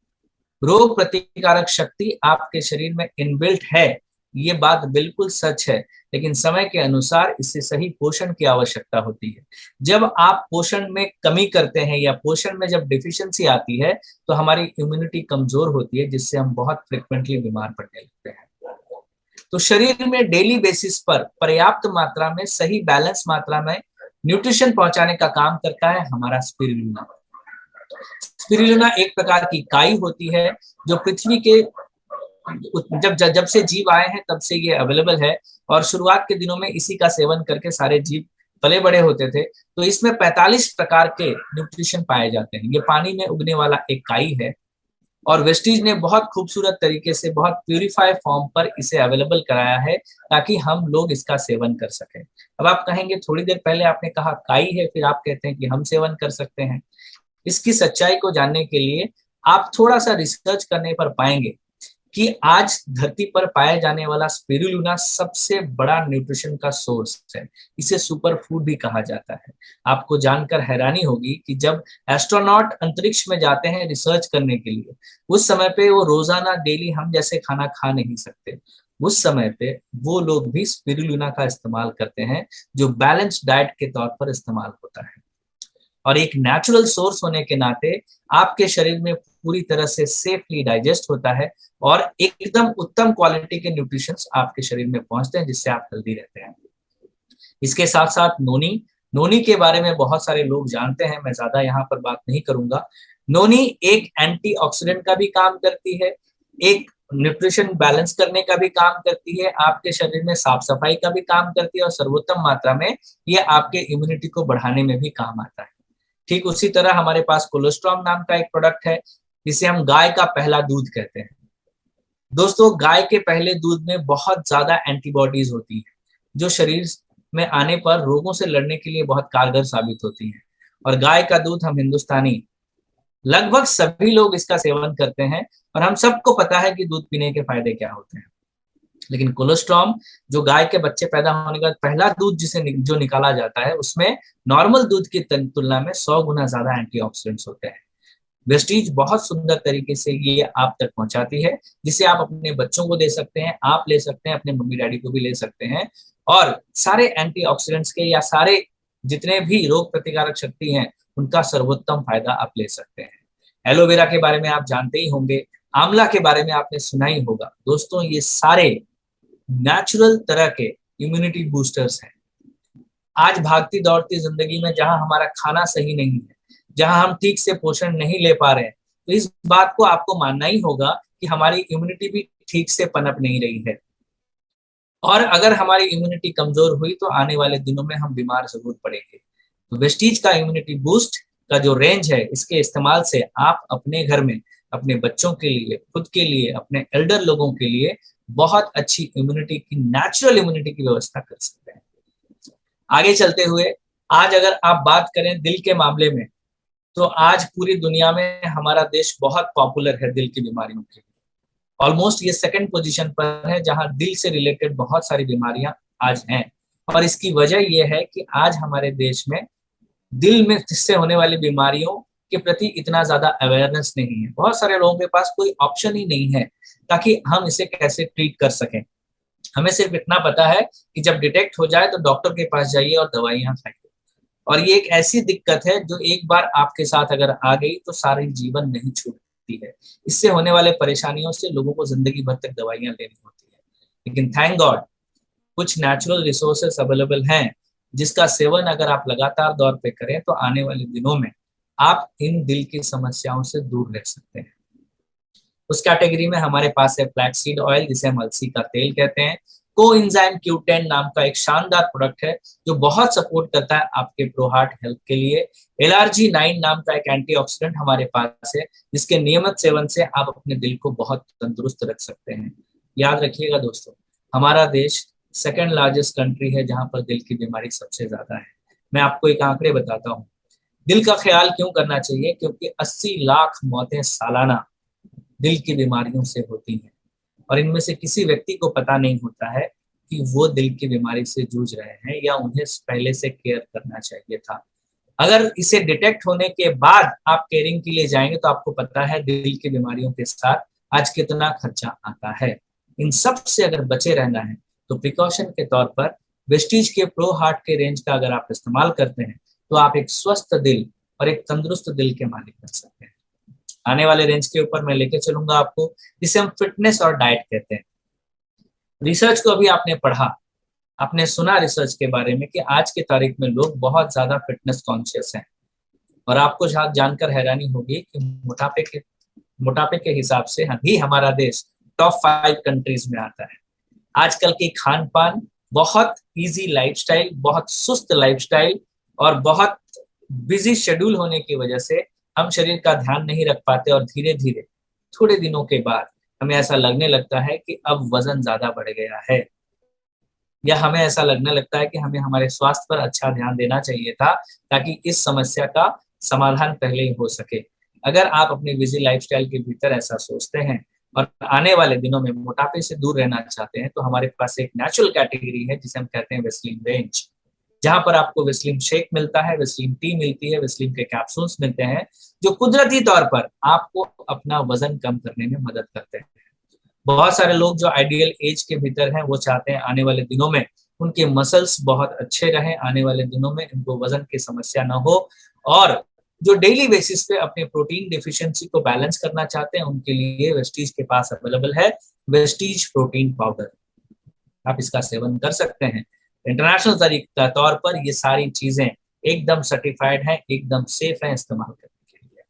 रोग प्रतिकारक शक्ति आपके शरीर में इनबिल्ट है, ये बात बिल्कुल सच है, लेकिन समय के अनुसार इससे सही पोषण की आवश्यकता होती है। जब आप पोषण में कमी करते हैं या पोषण में जब डिफिशियंसी आती है तो हमारी इम्यूनिटी कमजोर होती है, जिससे हम बहुत फ्रिक्वेंटली बीमार पड़ने लगते हैं। तो शरीर में डेली बेसिस पर पर्याप्त मात्रा में, सही बैलेंस मात्रा में न्यूट्रिशन पहुंचाने का काम करता है हमारा स्पिरुलिना। स्पिरुलिना एक प्रकार की काई होती है जो पृथ्वी के जब जब जब से जीव आए हैं तब से ये अवेलेबल है, और शुरुआत के दिनों में इसी का सेवन करके सारे जीव पले बड़े होते थे। तो इसमें 45 प्रकार के न्यूट्रिशन पाए जाते हैं। ये पानी में उगने वाला एक काई है, और वेस्टीज ने बहुत खूबसूरत तरीके से, बहुत प्यूरिफाइड फॉर्म पर इसे अवेलेबल कराया है ताकि हम लोग इसका सेवन कर सकें। अब आप कहेंगे थोड़ी देर पहले आपने कहा काई है, फिर आप कहते हैं कि हम सेवन कर सकते हैं। इसकी सच्चाई को जानने के लिए आप थोड़ा सा रिसर्च करने पर पाएंगे कि आज धरती पर पाया जाने वाला स्पिरुलिना सबसे बड़ा न्यूट्रिशन का सोर्स है। इसे सुपर फूड भी कहा जाता है। आपको जानकर हैरानी होगी कि जब एस्ट्रोनॉट अंतरिक्ष में जाते हैं रिसर्च करने के लिए, उस समय पे वो रोजाना डेली हम जैसे खाना खा नहीं सकते। उस समय पे वो लोग भी स्पिरुलिना का इस्तेमाल करते हैं, जो बैलेंस डाइट के तौर पर इस्तेमाल होता है। और एक नेचुरल सोर्स होने के नाते आपके शरीर में पूरी तरह से सेफली डाइजेस्ट होता है, और एकदम उत्तम क्वालिटी के न्यूट्रिशंस आपके शरीर में पहुंचते हैं, जिससे आप हेल्दी रहते हैं। इसके साथ साथ नोनी, नोनी के बारे में बहुत सारे लोग जानते हैं, मैं ज्यादा यहाँ पर बात नहीं करूंगा। नोनी एक एंटीऑक्सीडेंट का भी काम करती है, एक न्यूट्रिशन बैलेंस करने का भी काम करती है, आपके शरीर में साफ सफाई का भी काम करती है, और सर्वोत्तम मात्रा में ये आपके इम्यूनिटी को बढ़ाने में भी काम आता है। ठीक उसी तरह हमारे पास कोलेस्ट्रॉम नाम का एक प्रोडक्ट है, जिसे हम गाय का पहला दूध कहते हैं। दोस्तों, गाय के पहले दूध में बहुत ज्यादा एंटीबॉडीज होती है, जो शरीर में आने पर रोगों से लड़ने के लिए बहुत कारगर साबित होती है। और गाय का दूध हम हिंदुस्तानी लगभग सभी लोग इसका सेवन करते हैं, और हम सबको पता है कि दूध पीने के फायदे क्या होते हैं। लेकिन कोलेस्ट्रॉम, जो गाय के बच्चे पैदा होने के बाद पहला दूध जो निकाला जाता है, उसमें नॉर्मल दूध की तुलना में 100 गुना ज्यादा एंटीऑक्सीडेंट्स होते हैं। वेस्टीज बहुत सुंदर तरीके से ये आप तक पहुंचाती है, जिसे आप अपने बच्चों को दे सकते हैं, आप ले सकते हैं, अपने मम्मी डैडी को भी ले सकते हैं। और सारे एंटीऑक्सीडेंट्स के या सारे जितने भी रोग प्रतिकारक शक्ति हैं उनका सर्वोत्तम फायदा आप ले सकते हैं। एलोवेरा के बारे में आप जानते ही होंगे, आंवला के बारे में आपने सुना ही होगा। दोस्तों ये सारे नेचुरल तरह के इम्यूनिटी बूस्टर्स हैं। आज भागती दौड़ती जिंदगी में जहां हमारा खाना सही नहीं है, जहां हम ठीक से पोषण नहीं ले पा रहे हैं, तो इस बात को आपको मानना ही होगा कि हमारी इम्यूनिटी भी ठीक से पनप नहीं रही है। और अगर हमारी इम्यूनिटी कमजोर हुई तो आने वाले दिनों में हम बीमार जरूर पड़ेंगे। तो वेस्टीज का इम्यूनिटी बूस्ट का जो रेंज है, इसके इस्तेमाल से आप अपने घर में अपने बच्चों के लिए, खुद के लिए, अपने एल्डर लोगों के लिए बहुत अच्छी इम्यूनिटी की, नेचुरल इम्यूनिटी की व्यवस्था कर सकते हैं। आगे चलते हुए आज अगर आप बात करें दिल के मामले में, तो आज पूरी दुनिया में हमारा देश बहुत पॉपुलर है दिल की बीमारियों के लिए। ऑलमोस्ट ये सेकंड पोजीशन पर है जहां दिल से रिलेटेड बहुत सारी बीमारियां आज हैं। और इसकी वजह यह है कि आज हमारे देश में दिल में से होने वाली बीमारियों के प्रति इतना ज्यादा अवेयरनेस नहीं है। बहुत सारे लोगों के पास कोई ऑप्शन ही नहीं है ताकि हम इसे कैसे ट्रीट कर सकें। हमें सिर्फ इतना पता है कि जब डिटेक्ट हो जाए तो डॉक्टर के पास जाइए और दवाइयां खाइए। और ये एक ऐसी दिक्कत है जो एक बार आपके साथ अगर आ गई तो सारी जीवन नहीं छूटती है। इससे होने वाले परेशानियों से लोगों को जिंदगी भर तक दवाइयां लेनी होती है। लेकिन थैंक गॉड कुछ नेचुरल रिसोर्सेस अवेलेबल हैं जिसका सेवन अगर आप लगातार दौर पे करें तो आने वाले दिनों में आप इन दिल की समस्याओं से दूर रह सकते हैं। उस कैटेगरी में हमारे पास है फ्लैक्सीड ऑयल, जिसे हम अलसी का तेल कहते हैं। कोएंजाइम Q10 नाम का एक शानदार प्रोडक्ट है जो बहुत सपोर्ट करता है आपके प्रो हार्ट हेल्थ के लिए। LRG9 नाम का एक एंटीऑक्सीडेंट हमारे पास है जिसके नियमित सेवन से आप अपने दिल को बहुत तंदुरुस्त रख सकते हैं। याद रखिएगा दोस्तों, हमारा देश सेकेंड लार्जेस्ट कंट्री है जहां पर दिल की बीमारी सबसे ज्यादा है। मैं आपको एक आंकड़े बताता हूँ। दिल का ख्याल क्यों करना चाहिए? क्योंकि 80 लाख मौतें सालाना दिल की बीमारियों से होती हैं और इनमें से किसी व्यक्ति को पता नहीं होता है कि वो दिल की बीमारी से जूझ रहे हैं या उन्हें पहले से केयर करना चाहिए था। अगर इसे डिटेक्ट होने के बाद आप केयरिंग के लिए जाएंगे तो आपको पता है दिल की बीमारियों के साथ आज कितना खर्चा आता है। इन सब से अगर बचे रहना है तो प्रिकॉशन के तौर पर वेस्टीज के प्रो हार्ट के रेंज का अगर आप इस्तेमाल करते हैं तो आप एक स्वस्थ दिल और एक तंदुरुस्त दिल के मालिक बन सकते हैं। आने वाले रेंज के ऊपर मैं लेके चलूंगा आपको, जिसे हम फिटनेस और डाइट कहते हैं। रिसर्च को अभी आपने पढ़ा, आपने सुना रिसर्च के बारे में कि आज की तारीख में लोग बहुत ज्यादा फिटनेस कॉन्शियस हैं। और आपको शायद जानकर हैरानी होगी कि मोटापे के हिसाब से भी हमारा देश टॉप 5 कंट्रीज में आता है। आजकल की खान पान, बहुत इजी लाइफस्टाइल, बहुत सुस्त लाइफस्टाइल और बहुत बिजी शेड्यूल होने की वजह से हम शरीर का ध्यान नहीं रख पाते और धीरे धीरे थोड़े दिनों के बाद हमें ऐसा लगने लगता है कि अब वजन ज्यादा बढ़ गया है, या हमें ऐसा लगने लगता है कि हमें हमारे स्वास्थ्य पर अच्छा ध्यान देना चाहिए था ताकि इस समस्या का समाधान पहले ही हो सके। अगर आप अपनी बिजी लाइफस्टाइल के भीतर ऐसा सोचते हैं और आने वाले दिनों में मोटापे से दूर रहना चाहते हैं तो हमारे पास एक नेचुरल कैटेगरी है जिसे हम कहते हैं वेस्लिन रेंज, जहां पर आपको वेस्लिन शेक मिलता है, वेस्लिन टी मिलती है, वेस्लिन के कैप्सूल्स मिलते हैं जो कुदरती तौर पर आपको अपना वजन कम करने में मदद करते हैं। बहुत सारे लोग जो आइडियल एज के भीतर हैं वो चाहते हैं आने वाले दिनों में उनके मसल्स बहुत अच्छे रहें, आने वाले दिनों में इनको वजन की समस्या ना हो, और जो डेली बेसिस पे अपने प्रोटीन डिफिशियंसी को बैलेंस करना चाहते हैं उनके लिए वेस्टीज के पास अवेलेबल है वेस्टीज प्रोटीन पाउडर। आप इसका सेवन कर सकते हैं। इंटरनेशनल तरीका तौर पर ये सारी चीजें एकदम सर्टिफाइड हैं, एकदम सेफ हैं इस्तेमाल करने के लिए।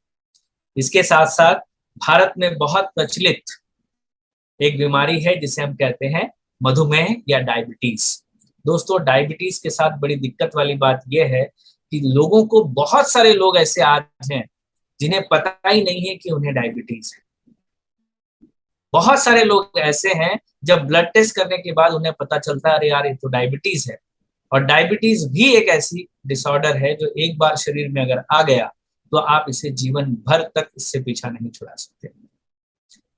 इसके साथ साथ भारत में बहुत प्रचलित एक बीमारी है जिसे हम कहते हैं मधुमेह या डायबिटीज। दोस्तों डायबिटीज के साथ बड़ी दिक्कत वाली बात यह है कि लोगों को, बहुत सारे लोग ऐसे आज हैं जिन्हें पता ही नहीं है कि उन्हें डायबिटीज है। बहुत सारे लोग ऐसे हैं जब ब्लड टेस्ट करने के बाद उन्हें पता चलता है अरे यार ये तो डायबिटीज है। और डायबिटीज भी एक ऐसी डिसऑर्डर है जो एक बार शरीर में अगर आ गया तो आप इसे जीवन भर तक इससे पीछा नहीं छुड़ा सकते।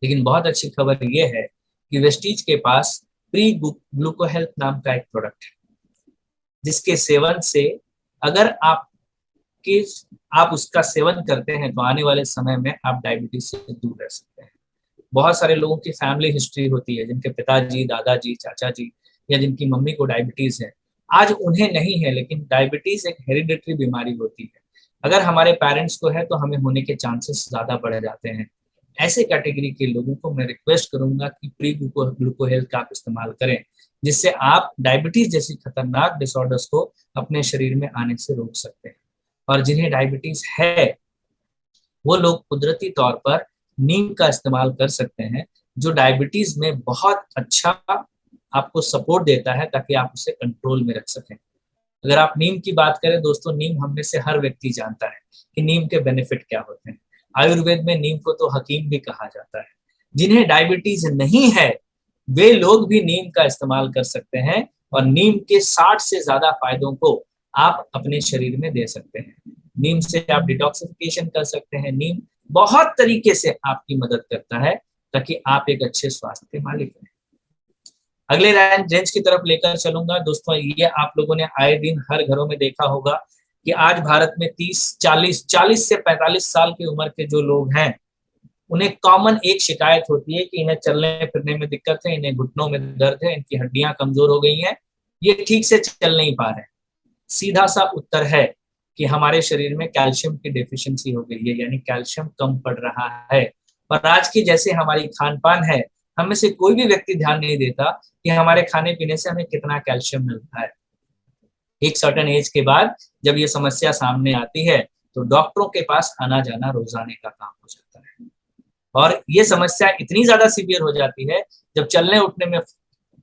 लेकिन बहुत अच्छी खबर यह है कि वेस्टीज के पास प्री ग्लूको हेल्थ नाम का एक प्रोडक्ट है जिसके सेवन से अगर आप उसका सेवन करते हैं तो आने वाले समय में आप डायबिटीज से दूर रह सकते हैं। बहुत सारे लोगों की फैमिली हिस्ट्री होती है जिनके पिताजी, दादाजी, चाचा जी या जिनकी मम्मी को डायबिटीज है, आज उन्हें नहीं है, लेकिन डायबिटीज एक हेरिडिटरी बीमारी होती है। अगर हमारे पेरेंट्स को है तो हमें होने के चांसेस ज्यादा बढ़ जाते हैं। ऐसे कैटेगरी के लोगों को मैं रिक्वेस्ट करूंगा कि प्री ग्लूको हेल्थ का आप इस्तेमाल करें, जिससे आप डायबिटीज जैसी खतरनाक डिसऑर्डर्स को अपने शरीर में आने से रोक सकते हैं। और जिन्हें डायबिटीज है वो लोग कुदरती तौर पर नीम का इस्तेमाल कर सकते हैं, जो डायबिटीज में बहुत अच्छा आपको सपोर्ट देता है, ताकि आप उसे कंट्रोल में रख सकें। अगर आप नीम की बात करें दोस्तों, नीम हम में से हर व्यक्ति जानता है कि नीम के बेनिफिट क्या होते हैं। आयुर्वेद में नीम को तो हकीम भी कहा जाता है। जिन्हें डायबिटीज नहीं है वे लोग भी नीम का इस्तेमाल कर सकते हैं, और नीम के 60 से ज्यादा फायदों को आप अपने शरीर में दे सकते हैं। नीम से आप डिटॉक्सिफिकेशन कर सकते हैं। नीम बहुत तरीके से आपकी मदद करता है, ताकि आप एक अच्छे स्वास्थ्य के मालिक बने। अगले रेंज की तरफ लेकर चलूंगा दोस्तों। ये आप लोगों ने आए दिन हर घरों में देखा होगा कि आज भारत में 30 40 से 45 साल की उम्र के जो लोग हैं, उन्हें कॉमन एक शिकायत होती है कि इन्हें चलने फिरने में दिक्कत है, इन्हें घुटनों में दर्द है, इनकी हड्डियां कमजोर हो गई हैं, ये ठीक से चल नहीं पा रहे। सीधा सा उत्तर है कि हमारे शरीर में कैल्शियम की डेफिशिएंसी हो गई है, यानी कैल्शियम कम पड़ रहा है। और आज की जैसे हमारी खान पान है, हम में से कोई भी व्यक्ति ध्यान नहीं देता कि हमारे खाने पीने से हमें कितना कैल्शियम मिलता है। एक सर्टेन एज के बाद जब ये समस्या सामने आती है, तो डॉक्टरों के पास आना जाना रोजाने का काम हो जाता है। और ये समस्या इतनी ज्यादा सीवियर हो जाती है, जब चलने उठने में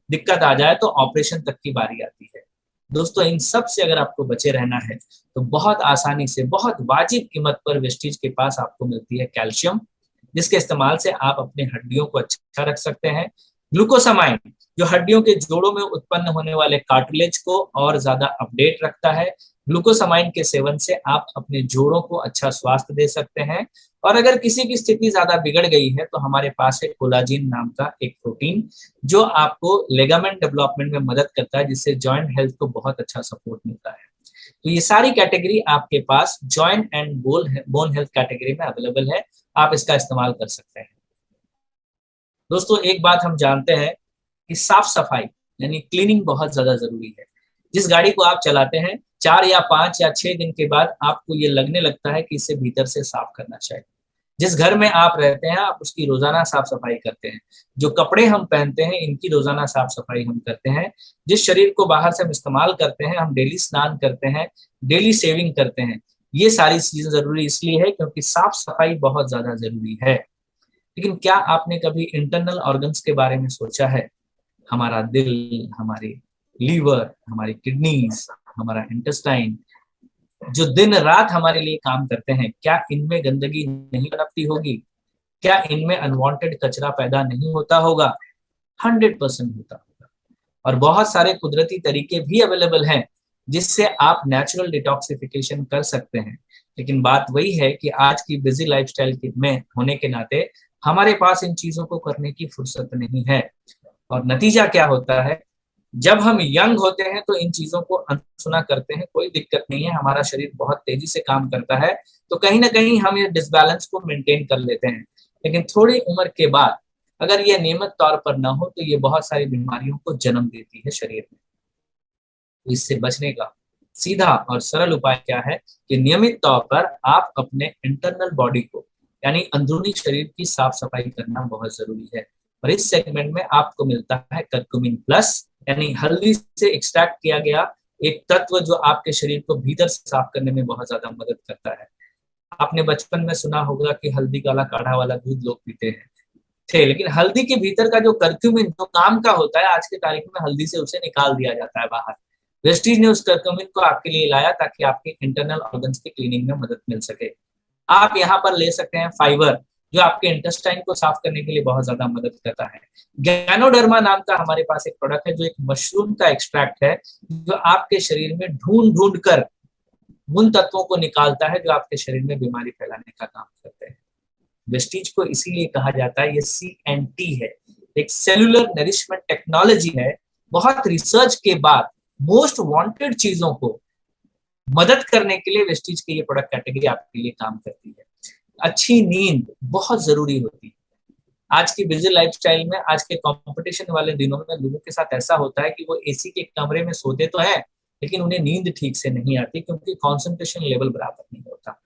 दिक्कत आ जाए तो ऑपरेशन तक की बारी आती है। दोस्तों, इन सब से अगर आपको बचे रहना है, तो बहुत आसानी से, बहुत वाजिब कीमत पर वेस्टीज के पास आपको मिलती है कैल्शियम, जिसके इस्तेमाल से आप अपने हड्डियों को अच्छा रख सकते हैं। ग्लूकोसामाइन, जो हड्डियों के जोड़ों में उत्पन्न होने वाले कार्टिलेज को और ज्यादा अपडेट रखता है। ग्लूकोसामाइन के सेवन से आप अपने जोड़ों को अच्छा स्वास्थ्य दे सकते हैं। और अगर किसी की स्थिति ज्यादा बिगड़ गई है, तो हमारे पास है कोलाजिन नाम का एक प्रोटीन, जो आपको लेगामेंट डेवलपमेंट में मदद करता है, जिससे जॉइंट हेल्थ को बहुत अच्छा सपोर्ट मिलता है। तो ये सारी कैटेगरी आपके पास joint and bone health category में अवेलेबल है, आप इसका इस्तेमाल कर सकते हैं। दोस्तों, एक बात हम जानते हैं कि साफ सफाई यानी क्लीनिंग बहुत ज्यादा जरूरी है। जिस गाड़ी को आप चलाते हैं, 4 या 5 या 6 दिन के बाद आपको ये लगने लगता है कि इसे भीतर से साफ करना चाहिए। जिस घर में आप रहते हैं, आप उसकी रोजाना साफ सफाई करते हैं। जो कपड़े हम पहनते हैं, इनकी रोजाना साफ सफाई हम करते हैं। जिस शरीर को बाहर से हम इस्तेमाल करते हैं, हम डेली स्नान करते हैं, डेली शेविंग करते हैं। ये सारी चीजें जरूरी इसलिए है क्योंकि साफ सफाई बहुत ज्यादा जरूरी है। लेकिन क्या आपने कभी इंटरनल ऑर्गन्स के बारे में सोचा है? हमारा दिल, हमारी लीवर, हमारी किडनीज, हमारा इंटेस्टाइन, जो दिन रात हमारे लिए काम करते हैं, क्या इनमें गंदगी नहीं पनपती होगी? क्या इनमें अनवांटेड कचरा पैदा नहीं होता होगा? 100% होता होगा। और बहुत सारे कुदरती तरीके भी अवेलेबल हैं, जिससे आप नेचुरल डिटॉक्सिफिकेशन कर सकते हैं। लेकिन बात वही है कि आज की बिजी लाइफस्टाइल में होने के नाते हमारे पास इन चीजों को करने की फुर्सत नहीं है। और नतीजा क्या होता है? जब हम यंग होते हैं तो इन चीजों को अनसुना करते हैं, कोई दिक्कत नहीं है, हमारा शरीर बहुत तेजी से काम करता है, तो कहीं ना कहीं हम ये डिसबैलेंस को मेंटेन कर लेते हैं। लेकिन थोड़ी उम्र के बाद अगर ये नियमित तौर पर ना हो, तो ये बहुत सारी बीमारियों को जन्म देती है शरीर में। तो इससे बचने का सीधा और सरल उपाय क्या है कि नियमित तौर पर आप अपने इंटरनल बॉडी को, यानी अंदरूनी शरीर की साफ सफाई करना बहुत जरूरी है। और इस सेगमेंट में आपको मिलता है कर्कुमिन प्लस, यानी हल्दी से एक्सट्रैक्ट किया गया एक तत्व, जो आपके शरीर को भीतर से साफ करने में बहुत ज्यादा मदद करता है। आपने बचपन में सुना होगा कि हल्दी काला काढ़ा वाला दूध लोग पीते हैं थे, लेकिन हल्दी के भीतर का जो कर्क्यूमिन जो काम का होता है, आज के तारीख में हल्दी से उसे निकाल दिया जाता है बाहर। वेस्टीज ने उस कर्क्यूमिन को आपके लिए लाया, ताकि आपके इंटरनल ऑर्गन्स की क्लीनिंग में मदद मिल सके। आप यहाँ पर ले सकते हैं फाइबर, जो आपके इंटेस्टाइन को साफ करने के लिए बहुत ज्यादा मदद करता है। गैनोडर्मा नाम का हमारे पास एक प्रोडक्ट है, जो एक मशरूम का एक्सट्रैक्ट है, जो आपके शरीर में ढूंढ ढूंढ कर उन तत्वों को निकालता है जो आपके शरीर में बीमारी फैलाने का काम करते हैं। वेस्टीज को इसीलिए कहा जाता है, ये CNT है, एक सेलुलर नरिशमेंट टेक्नोलॉजी है। बहुत रिसर्च के बाद मोस्ट वांटेड चीजों को मदद करने के लिए वेस्टीज की ये प्रोडक्ट कैटेगरी आपके लिए काम करती है। अच्छी नींद बहुत जरूरी होती है। आज की बिजी लाइफस्टाइल में, आज के कंपटीशन वाले दिनों में लोगों के साथ ऐसा होता है कि वो एसी के कमरे में सोते तो हैं, लेकिन उन्हें नींद ठीक से नहीं आती क्योंकि कंसंट्रेशन लेवल बराबर नहीं होता।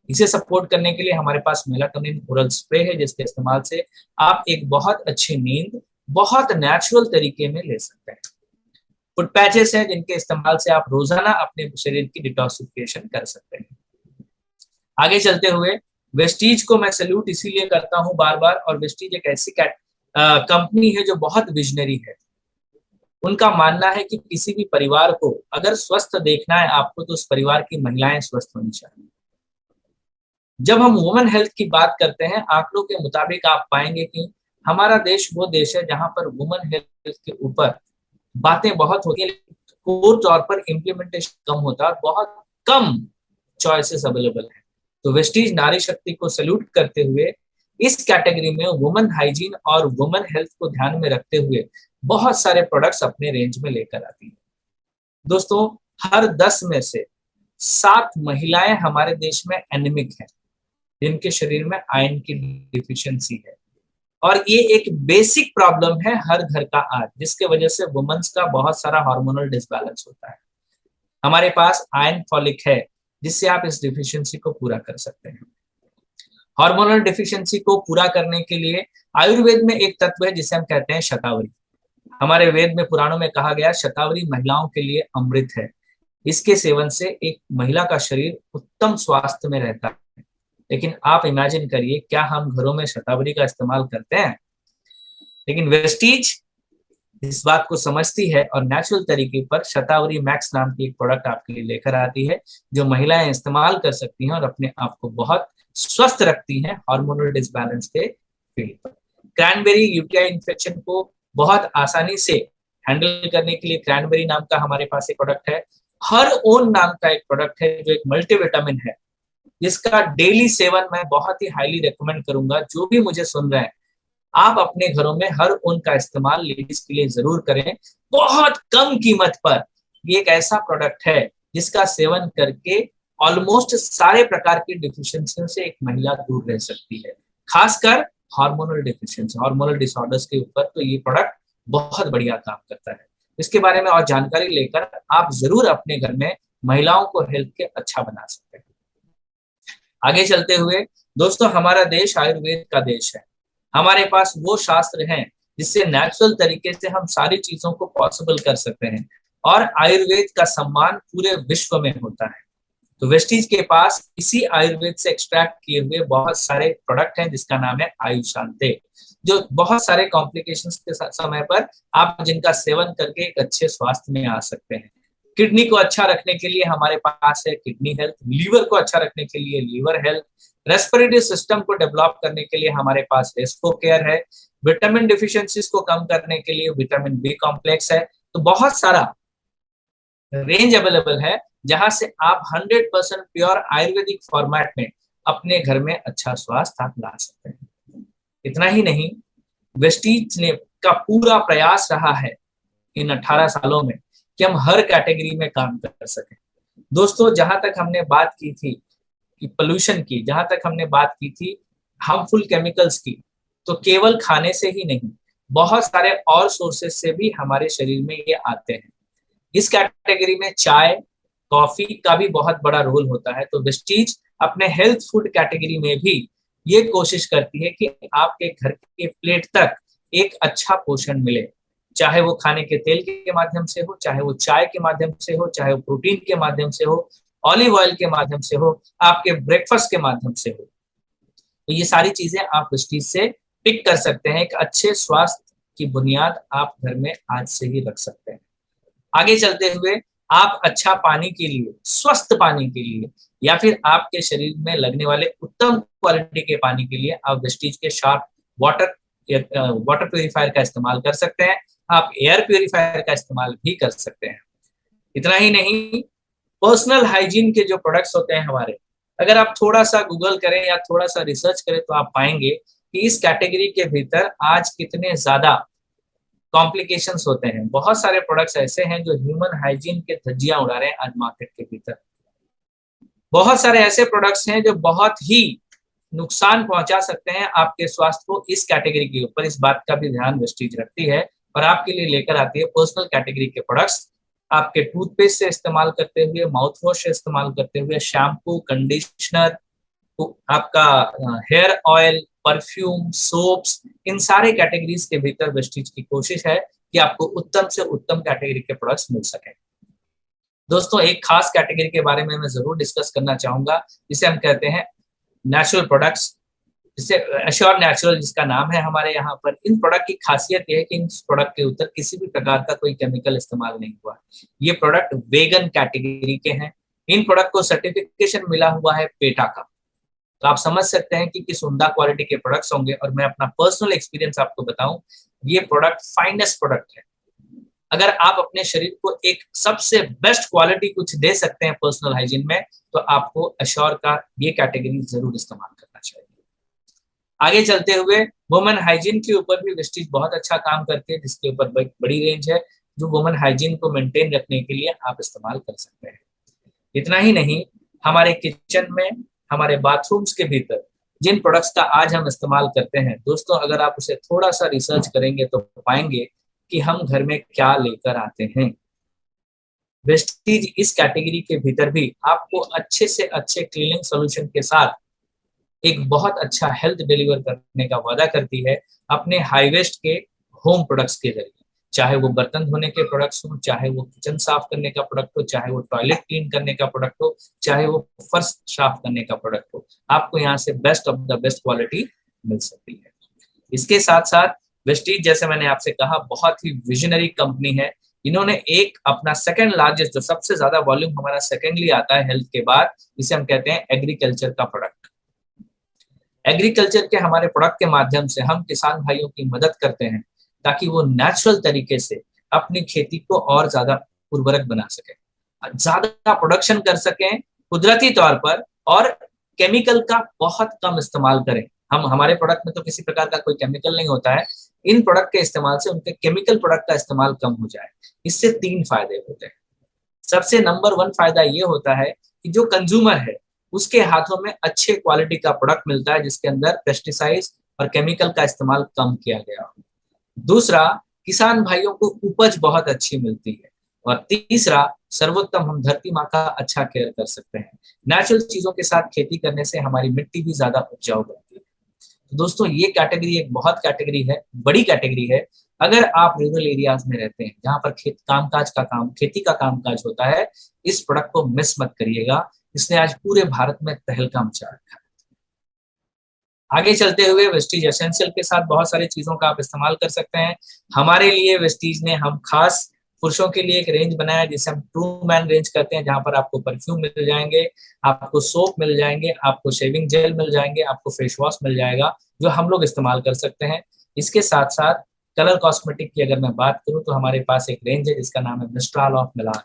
इसे सपोर्ट करने के लिए हमारे पास मेलाटोनिन ओरल स्प्रे है, जिसके इस्तेमाल से आप एक बहुत अच्छी नींद बहुत नेचुरल तरीके में ले सकते हैं। फुट पैचेस हैं जिनके इस्तेमाल से आप रोजाना अपने शरीर की डिटॉक्सिफिकेशन कर सकते हैं। आगे चलते हुए, वेस्टीज को मैं सैल्यूट इसीलिए करता हूं बार बार, और वेस्टीज एक ऐसी कंपनी है जो बहुत विजनरी है। उनका मानना है कि किसी भी परिवार को अगर स्वस्थ देखना है आपको, तो उस परिवार की महिलाएं स्वस्थ होनी चाहिए। जब हम वुमेन हेल्थ की बात करते हैं, आंकड़ों के मुताबिक आप पाएंगे कि हमारा देश वो देश है जहां पर वुमेन हेल्थ के ऊपर बातें बहुत होती है, कोर तौर पर इम्प्लीमेंटेशन कम होता है, बहुत कम चॉइसेस अवेलेबल है। तो वेस्टीज नारी शक्ति को सैल्यूट करते हुए इस कैटेगरी में वुमेन हाइजीन और वुमेन हेल्थ को ध्यान में रखते हुए बहुत सारे प्रोडक्ट्स अपने रेंज में लेकर आती है। दोस्तों, हर 10 में से 7 महिलाएं हमारे देश में एनीमिक है, जिनके शरीर में आयरन की डिफिशियंसी है, और ये एक बेसिक प्रॉब्लम है हर घर का आज, जिसके वजह से वुमेन्स का बहुत सारा हार्मोनल डिसबैलेंस होता है। हमारे पास आयरन फॉलिक है, जिससे आप इस डिफिशियंसी को पूरा कर सकते हैं। हार्मोनल डिफिशियंसी को पूरा करने के लिए आयुर्वेद में एक तत्व है जिसे हम कहते हैं शतावरी। हमारे वेद में, पुराणों में कहा गया, शतावरी महिलाओं के लिए अमृत है। इसके सेवन से एक महिला का शरीर उत्तम स्वास्थ्य में रहता है। लेकिन आप इमेजिन करिए, क्या हम घरों में शतावरी का इस्तेमाल करते हैं? लेकिन वेस्टीज इस बात को समझती है और नेचुरल तरीके पर शतावरी मैक्स नाम की एक प्रोडक्ट आपके लिए लेकर आती है, जो महिलाएं इस्तेमाल कर सकती हैं और अपने आप को बहुत स्वस्थ रखती हैं हार्मोनल डिसबैलेंस के फील्ड पर। क्रैनबेरी यूटीआई इन्फेक्शन को बहुत आसानी से हैंडल करने के लिए क्रैनबेरी नाम का हमारे पास एक प्रोडक्ट है। हर ओन नाम का एक प्रोडक्ट है जो एक मल्टीविटामिन है, जिसका डेली सेवन मैं बहुत ही हाईली रेकमेंड करूंगा। जो भी मुझे सुन रहे हैं, आप अपने घरों में हर ऊन का इस्तेमाल लेडीज के लिए जरूर करें, बहुत कम कीमत पर। ये एक ऐसा प्रोडक्ट है जिसका सेवन करके ऑलमोस्ट सारे प्रकार की डिफिशियंसियों से एक महिला दूर रह सकती है, खासकर हार्मोनल डिफिशियंसी, हार्मोनल डिसऑर्डर्स के ऊपर तो ये प्रोडक्ट बहुत बढ़िया काम करता है। इसके बारे में और जानकारी लेकर आप जरूर अपने घर में महिलाओं को हेल्थ के अच्छा बना सकते हैं। आगे चलते हुए दोस्तों, हमारा देश आयुर्वेद का देश है। हमारे पास वो शास्त्र हैं जिससे नेचुरल तरीके से हम सारी चीजों को पॉसिबल कर सकते हैं, और आयुर्वेद का सम्मान पूरे विश्व में होता है। तो वेस्टीज के पास इसी आयुर्वेद से एक्सट्रैक्ट किए हुए बहुत सारे प्रोडक्ट हैं, जिसका नाम है आयुशांते, जो बहुत सारे कॉम्प्लिकेशंस के समय पर आप जिनका सेवन करके एक अच्छे स्वास्थ्य में आ सकते हैं। किडनी को अच्छा रखने के लिए हमारे पास है किडनी हेल्थ, लीवर को अच्छा रखने के लिए लीवर हेल्थ, रेस्पिरेटरी सिस्टम को डेवलप करने के लिए हमारे पास रेस्को केयर है, विटामिन डिफिशियंसीज को कम करने के लिए विटामिन बी कॉम्प्लेक्स है। तो बहुत सारा रेंज अवेलेबल है, जहां से आप 100% प्योर आयुर्वेदिक फॉर्मेट में अपने घर में अच्छा स्वास्थ्य आप ला सकते हैं। इतना ही नहीं, वेस्टीज ने का पूरा प्रयास रहा है इन 18 सालों में कि हम हर कैटेगरी में काम कर सकें। दोस्तों, जहां तक हमने बात की थी कि पोल्यूशन की, जहां तक हमने बात की थी हार्मफुल केमिकल्स की, तो केवल खाने से ही नहीं, बहुत सारे और सोर्सेज से भी हमारे शरीर में ये आते हैं। इस कैटेगरी में चाय, कॉफी का भी बहुत बड़ा रोल होता है। तो वेस्टीज अपने हेल्थ फूड कैटेगरी में भी ये कोशिश करती है कि आपके घर के प्लेट तक एक अच्छा पोषण मिले, चाहे वो खाने के तेल के माध्यम से हो, चाहे वो चाय के माध्यम से हो, चाहे वो प्रोटीन के माध्यम से हो, ऑलिव ऑयल के माध्यम से हो, आपके ब्रेकफास्ट के माध्यम से हो। तो ये सारी चीजें आप वेस्टीज से पिक कर सकते हैं। एक अच्छे स्वास्थ्य की बुनियाद आप घर में आज से ही रख सकते हैं। आगे चलते हुए, आप अच्छा पानी के लिए, स्वस्थ पानी के लिए, या फिर आपके शरीर में लगने वाले उत्तम क्वालिटी के पानी के लिए आप वेस्टीज के शार्प वाटर वाटर प्यूरिफायर का इस्तेमाल कर सकते हैं। आप एयर प्यूरिफायर का इस्तेमाल भी कर सकते हैं। इतना ही नहीं, पर्सनल हाइजीन के जो प्रोडक्ट्स होते हैं हमारे, अगर आप थोड़ा सा गूगल करें या थोड़ा सा रिसर्च करें, तो आप पाएंगे कि इस कैटेगरी के भीतर आज कितने ज्यादा कॉम्प्लिकेशंस होते हैं। बहुत सारे प्रोडक्ट्स ऐसे हैं जो ह्यूमन हाइजीन के धज्जियां उड़ा रहे हैं आज मार्केट के भीतर। बहुत सारे ऐसे प्रोडक्ट्स हैं जो बहुत ही नुकसान पहुंचा सकते हैं आपके स्वास्थ्य को। इस कैटेगरी के ऊपर इस बात का भी ध्यान वेस्टीज रखती है और आपके लिए लेकर आती है पर्सनल कैटेगरी के प्रोडक्ट्स। आपके टूथपेस्ट से इस्तेमाल करते हुए, माउथ वॉश से इस्तेमाल करते हुए, शैम्पू, कंडीशनर, आपका हेयर ऑयल, परफ्यूम, सोप्स, इन सारे कैटेगरीज के भीतर वेस्टीज की कोशिश है कि आपको उत्तम से उत्तम कैटेगरी के प्रोडक्ट्स मिल सके। दोस्तों, एक खास कैटेगरी के बारे में मैं जरूर डिस्कस करना चाहूंगा, जिसे हम कहते हैं नेचुरल प्रोडक्ट्स, जिसे एश्योर नेचुरल जिसका नाम है हमारे यहाँ पर। इन प्रोडक्ट की खासियत यह है कि इन प्रोडक्ट के ऊपर किसी भी प्रकार का कोई केमिकल इस्तेमाल नहीं हुआ। ये प्रोडक्ट वेगन कैटेगरी के हैं। इन प्रोडक्ट को सर्टिफिकेशन मिला हुआ है पेटा का। तो आप समझ सकते हैं कि किस उम्दा क्वालिटी के प्रोडक्ट्स होंगे। और मैं अपना पर्सनल एक्सपीरियंस आपको बताऊं, ये प्रोडक्ट फाइनेस्ट प्रोडक्ट है। अगर आप अपने शरीर को एक सबसे बेस्ट क्वालिटी कुछ दे सकते हैं पर्सनल हाइजीन में, तो आपको एश्योर का ये कैटेगरी जरूर इस्तेमाल करना चाहिए। आगे चलते हुए वुमेन हाइजीन के ऊपर भी वेस्टीज बहुत अच्छा काम करती है, जिसके ऊपर बड़ी रेंज है जो वुमेन हाइजीन को मेंटेन रखने के लिए आप इस्तेमाल कर सकते हैं। इतना ही नहीं, हमारे किचन में, हमारे बाथरूम्स के भीतर जिन प्रोडक्ट्स का आज हम इस्तेमाल करते हैं, दोस्तों अगर आप उसे थोड़ा सा रिसर्च करेंगे तो पाएंगे कि हम घर में क्या लेकर आते हैं। वेस्टीज इस कैटेगरी के भीतर भी आपको अच्छे से अच्छे क्लीनिंग सोल्यूशन के साथ एक बहुत अच्छा हेल्थ डिलीवर करने का वादा करती है अपने हाई वेस्ट के होम प्रोडक्ट्स के जरिए। चाहे वो बर्तन धोने के प्रोडक्ट्स हो, चाहे वो किचन साफ करने का प्रोडक्ट हो, चाहे वो टॉयलेट क्लीन करने का प्रोडक्ट हो, चाहे वो फर्श साफ करने का प्रोडक्ट हो, आपको यहाँ से best of the best quality मिल सकती है। इसके साथ साथ वेस्टीज, जैसे मैंने आपसे कहा, बहुत ही विजनरी कंपनी है। इन्होंने एक अपना सेकंड लार्जेस्ट, जो सबसे ज्यादा वॉल्यूम हमारा सेकेंडली आता है हेल्थ के बाद, जिसे हम कहते हैं एग्रीकल्चर का प्रोडक्ट। एग्रीकल्चर के हमारे प्रोडक्ट के माध्यम से हम किसान भाइयों की मदद करते हैं ताकि वो नेचुरल तरीके से अपनी खेती को और ज्यादा उर्वरक बना सके, ज्यादा प्रोडक्शन कर सकें कुदरती तौर पर, और केमिकल का बहुत कम इस्तेमाल करें। हम हमारे प्रोडक्ट में तो किसी प्रकार का कोई केमिकल नहीं होता है। इन प्रोडक्ट के इस्तेमाल से उनके केमिकल प्रोडक्ट का इस्तेमाल कम हो जाए। इससे 3 फायदे होते हैं। सबसे नंबर 1 फायदा ये होता है कि जो कंज्यूमर है उसके हाथों में अच्छे क्वालिटी का प्रोडक्ट मिलता है, जिसके अंदर पेस्टिसाइड्स और केमिकल का इस्तेमाल कम किया गया हो। दूसरा, किसान भाइयों को उपज बहुत अच्छी मिलती है। और तीसरा, सर्वोत्तम, हम धरती माँ का अच्छा केयर कर सकते हैं। नेचुरल चीजों के साथ खेती करने से हमारी मिट्टी भी ज्यादा उपजाऊ बनती है। तो दोस्तों, ये कैटेगरी एक बहुत कैटेगरी है, बड़ी कैटेगरी है। अगर आप रूरल एरियाज में रहते हैं जहां पर खेती का कामकाज होता है, इस प्रोडक्ट को मिस मत करिएगा। इसने आज पूरे भारत में तहलका मचा रखा है। आगे चलते हुए वेस्टीज एसेंशियल के साथ बहुत सारी चीजों का आप इस्तेमाल कर सकते हैं। हमारे लिए वेस्टीज ने हम खास पुरुषों के लिए एक रेंज बनाया जिसे हम ट्रू मैन रेंज कहते हैं, जहां पर आपको परफ्यूम मिल जाएंगे, आपको सोप मिल जाएंगे, आपको शेविंग जेल मिल जाएंगे, आपको फेस वॉश मिल जाएगा, जो हम लोग इस्तेमाल कर सकते हैं। इसके साथ साथ कलर कॉस्मेटिक की अगर मैं बात करूं तो हमारे पास एक रेंज है जिसका नाम है मिस्ट्राल ऑफ मिलान।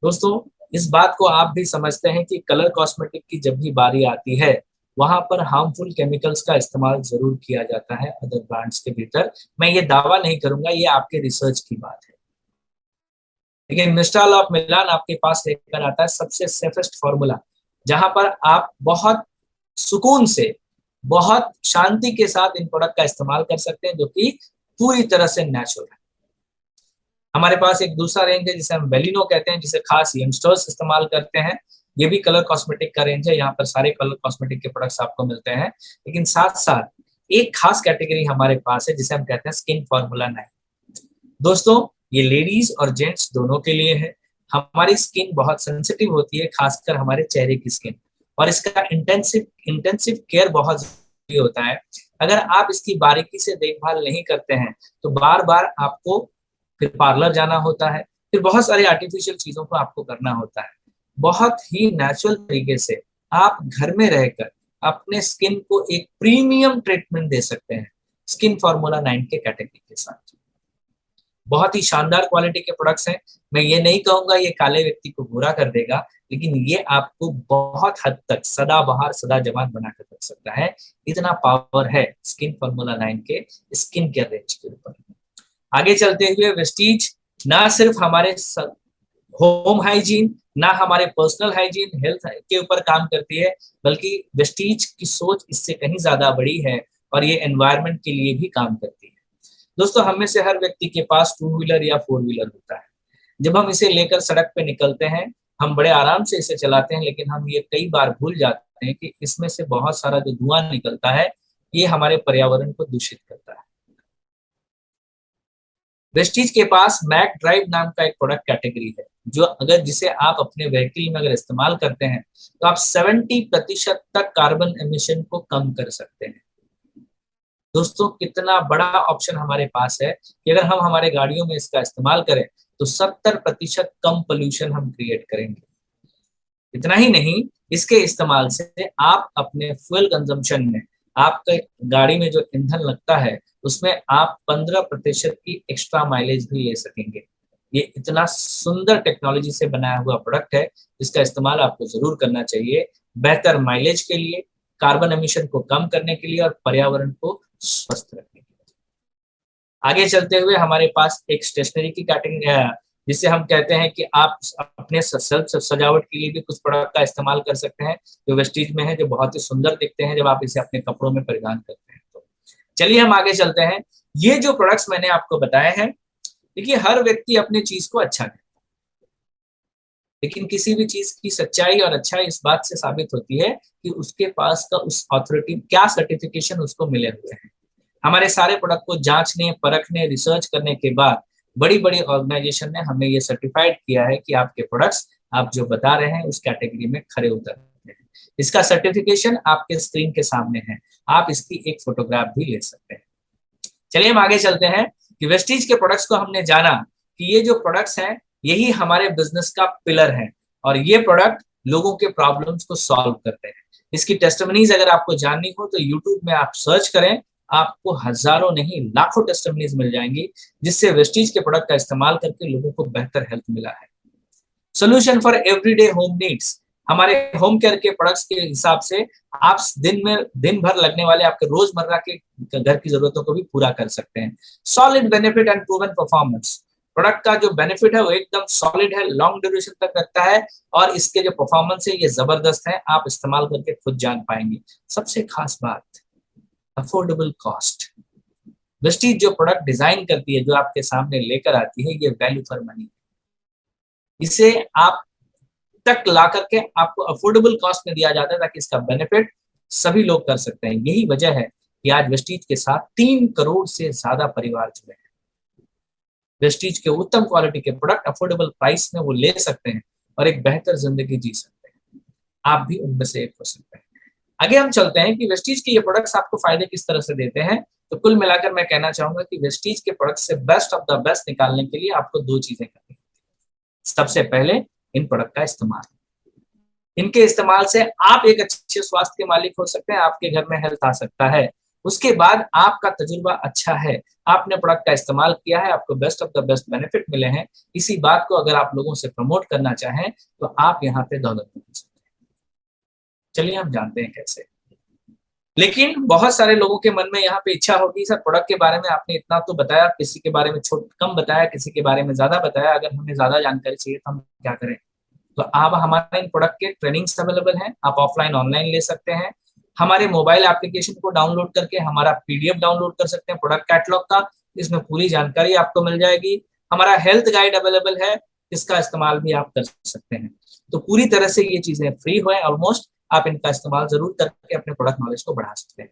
दोस्तों, इस बात को आप भी समझते हैं कि कलर कॉस्मेटिक की जब भी बारी आती है, वहां पर हार्मफुल केमिकल्स का इस्तेमाल जरूर किया जाता है अदर ब्रांड्स के भीतर। मैं ये दावा नहीं करूंगा, ये आपके रिसर्च की बात है। लेकिन मिस्ट्राल ऑफ मिलान आपके पास लेकर आता है सबसे सेफेस्ट फॉर्मूला, जहां पर आप बहुत सुकून से, बहुत शांति के साथ इन प्रोडक्ट का इस्तेमाल कर सकते हैं, जो कि पूरी तरह से नेचुरल है। हमारे पास एक दूसरा रेंज है जिसे हम वेलिनो कहते हैं, जिसे खास यंगस्टर्स इस्तेमाल करते हैं। ये भी कलर कॉस्मेटिक का रेंज है। यहाँ पर सारे कलर कॉस्मेटिक के प्रोडक्ट्स आपको मिलते हैं। लेकिन साथ साथ एक खास कैटेगरी हमारे पास है जिसे हम कहते हैं स्किन फॉर्मूला 9। दोस्तों, ये लेडीज और जेंट्स दोनों के लिए है। हमारी स्किन बहुत सेंसिटिव होती है, खासकर हमारे चेहरे की स्किन, और इसका इंटेंसिव केयर बहुत जरूरी होता है। अगर आप इसकी बारीकी से देखभाल नहीं करते हैं तो बार बार आपको फिर पार्लर जाना होता है, फिर बहुत सारी आर्टिफिशियल चीजों को आपको करना होता है। बहुत ही नेचुरल तरीके से आप घर में रहकर अपने स्किन को एक प्रीमियम ट्रीटमेंट दे सकते हैं स्किन फॉर्मूला 9 के कैटेगरी के साथ। बहुत ही शानदार क्वालिटी के प्रोडक्ट्स हैं। मैं ये नहीं कहूंगा ये काले व्यक्ति को गोरा कर देगा, लेकिन ये आपको बहुत हद तक सदाबहार, सदा जवान बनाकर रख सकता है। इतना पावर है स्किन फॉर्मूला 9 के स्किन केयर रेंज के ऊपर। आगे चलते हुए वेस्टीज ना सिर्फ हमारे होम हाइजीन, ना हमारे पर्सनल हाइजीन हेल्थ के ऊपर काम करती है, बल्कि वेस्टीज की सोच इससे कहीं ज्यादा बड़ी है और ये एनवायरनमेंट के लिए भी काम करती है। दोस्तों, हम में से हर व्यक्ति के पास टू व्हीलर या फोर व्हीलर होता है। जब हम इसे लेकर सड़क पे निकलते हैं, हम बड़े आराम से इसे चलाते हैं, लेकिन हम ये कई बार भूल जाते हैं कि इसमें से बहुत सारा जो धुआं निकलता है, ये हमारे पर्यावरण को दूषित करता है। वेस्टीज के पास मैक ड्राइव नाम का एक प्रोडक्ट कैटेगरी है, जो अगर जिसे आप अपने व्हीकल में अगर इस्तेमाल करते हैं, तो आप 70% तक कार्बन एमिशन को कम कर सकते हैं। दोस्तों, कितना बड़ा ऑप्शन हमारे पास है कि अगर हम हमारे गाड़ियों में इसका इस्तेमाल करें, तो 70% कम पोल्यूशन हम क्रिएट करेंगे। इतना ही नहीं, इसके इस्तेमाल से आप अपने फ्यूल कंजम्पशन में, आपके गाड़ी में जो ईंधन लगता है, उसमें आप 15% की एक्स्ट्रा माइलेज भी ले सकेंगे। ये इतना सुंदर टेक्नोलॉजी से बनाया हुआ प्रोडक्ट है, जिसका इस्तेमाल आपको जरूर करना चाहिए, बेहतर माइलेज के लिए, कार्बन एमिशन को कम करने के लिए और पर्यावरण को स्वस्थ रखने के लिए। आगे चलते हुए हमारे पास एक स्टेशनरी की कैटेगरी है, जिसे हम कहते हैं कि आप अपने सेल्फ सजावट के लिए भी कुछ प्रोडक्ट का इस्तेमाल कर सकते हैं, जो वेस्टीज में है, जो बहुत ही सुंदर दिखते हैं जब आप इसे अपने कपड़ों में परिधान करते हैं। तो चलिए हम आगे चलते हैं। ये जो प्रोडक्ट्स मैंने आपको बताए हैं, देखिए, हर व्यक्ति अपनी चीज को अच्छा कहता है, लेकिन किसी भी चीज की सच्चाई और अच्छाई इस बात से साबित होती है कि उसके पास का उस अथॉरिटी क्या सर्टिफिकेशन उसको मिले हुए हैं। हमारे सारे प्रोडक्ट को जांचने, परखने, रिसर्च करने के बाद बड़ी बड़ी ऑर्गेनाइजेशन ने हमें ये सर्टिफाइड किया है कि आपके प्रोडक्ट्स आप जो बता रहे हैं उस कैटेगरी में खरे उतरते हैं। इसका सर्टिफिकेशन आपके स्क्रीन के सामने है, आप इसकी एक फोटोग्राफ भी ले सकते हैं। चलिए हम आगे चलते हैं कि वेस्टीज के प्रोडक्ट्स को हमने जाना कि ये जो प्रोडक्ट्स हैं, यही हमारे बिजनेस का पिलर है, और ये प्रोडक्ट लोगों के प्रॉब्लम्स को सॉल्व करते हैं। इसकी टेस्टिमनीज अगर आपको जाननी हो तो यूट्यूब में आप सर्च करें, आपको हजारों नहीं लाखों टेस्टिमनीज मिल जाएंगी, जिससे वेस्टीज के प्रोडक्ट का इस्तेमाल करके लोगों को बेहतर हेल्थ मिला है। Solution for everyday home needs, हमारे होम केयर के प्रोडक्ट्स के हिसाब से आप दिन भर लगने वाले आपके रोजमर्रा के घर की जरूरतों को भी पूरा कर सकते हैं। Solid benefit and proven performance, product का जो बेनिफिट है वो एकदम सॉलिड है, लॉन्ग ड्यूरेशन तक रखता है, और इसके जो परफॉर्मेंस है ये जबरदस्त है, आप इस्तेमाल करके खुद जान पाएंगे। सबसे खास बात, अफोर्डेबल कॉस्ट। वेस्टीज जो प्रोडक्ट डिजाइन करती है, जो आपके सामने लेकर आती है, ये वैल्यू फॉर मनी, इसे आप तक ला करके आपको अफोर्डेबल कॉस्ट में दिया जाता है, ताकि इसका बेनिफिट सभी लोग कर सकते हैं। यही वजह है कि आज वेस्टीज के साथ 3 करोड़ से ज्यादा परिवार जुड़े हैं। वेस्टीज के उत्तम क्वालिटी के प्रोडक्ट अफोर्डेबल प्राइस में वो ले सकते हैं और एक बेहतर जिंदगी जी सकते हैं। आप भी उनमें से एक हो सकते हैं। आगे हम चलते हैं कि वेस्टीज के ये प्रोडक्ट्स आपको फायदे किस तरह से देते हैं। तो कुल मिलाकर मैं कहना चाहूंगा कि वेस्टीज के प्रोडक्ट से बेस्ट ऑफ द बेस्ट निकालने के लिए आपको 2 चीजें करनी है। सबसे पहले, इन प्रोडक्ट का इस्तेमाल, इनके इस्तेमाल से आप एक अच्छे स्वास्थ्य के मालिक हो सकते हैं, आपके घर में हेल्थ आ सकता है। उसके बाद आपका तजुर्बा अच्छा है, आपने प्रोडक्ट का इस्तेमाल किया है, आपको best of the best benefit मिले हैं। इसी बात को अगर आप लोगों से प्रमोट करना चाहें तो आप यहाँ पे दौलत बना सकते हैं। चलिए हम जानते हैं कैसे। लेकिन बहुत सारे लोगों के मन में यहाँ पे इच्छा होगी, सर प्रोडक्ट के बारे में आपने इतना तो बताया, किसी के बारे में कम बताया, किसी के बारे में ज्यादा बताया, अगर हमें ज्यादा जानकारी चाहिए तो हम क्या करें। तो आप हमारे इन प्रोडक्ट के ट्रेनिंग्स अवेलेबल हैं, आप ऑफलाइन ऑनलाइन ले सकते हैं। हमारे मोबाइल एप्लीकेशन को डाउनलोड करके हमारा पीडीएफ डाउनलोड कर सकते हैं प्रोडक्ट कैटलॉग का, इसमें पूरी जानकारी आपको मिल जाएगी। हमारा हेल्थ गाइड अवेलेबल है, इसका इस्तेमाल भी आप कर सकते हैं। तो पूरी तरह से ये चीजें फ्री है ऑलमोस्ट, आप इनका इस्तेमाल जरूर करके अपने प्रोडक्ट नॉलेज को बढ़ा सकते हैं।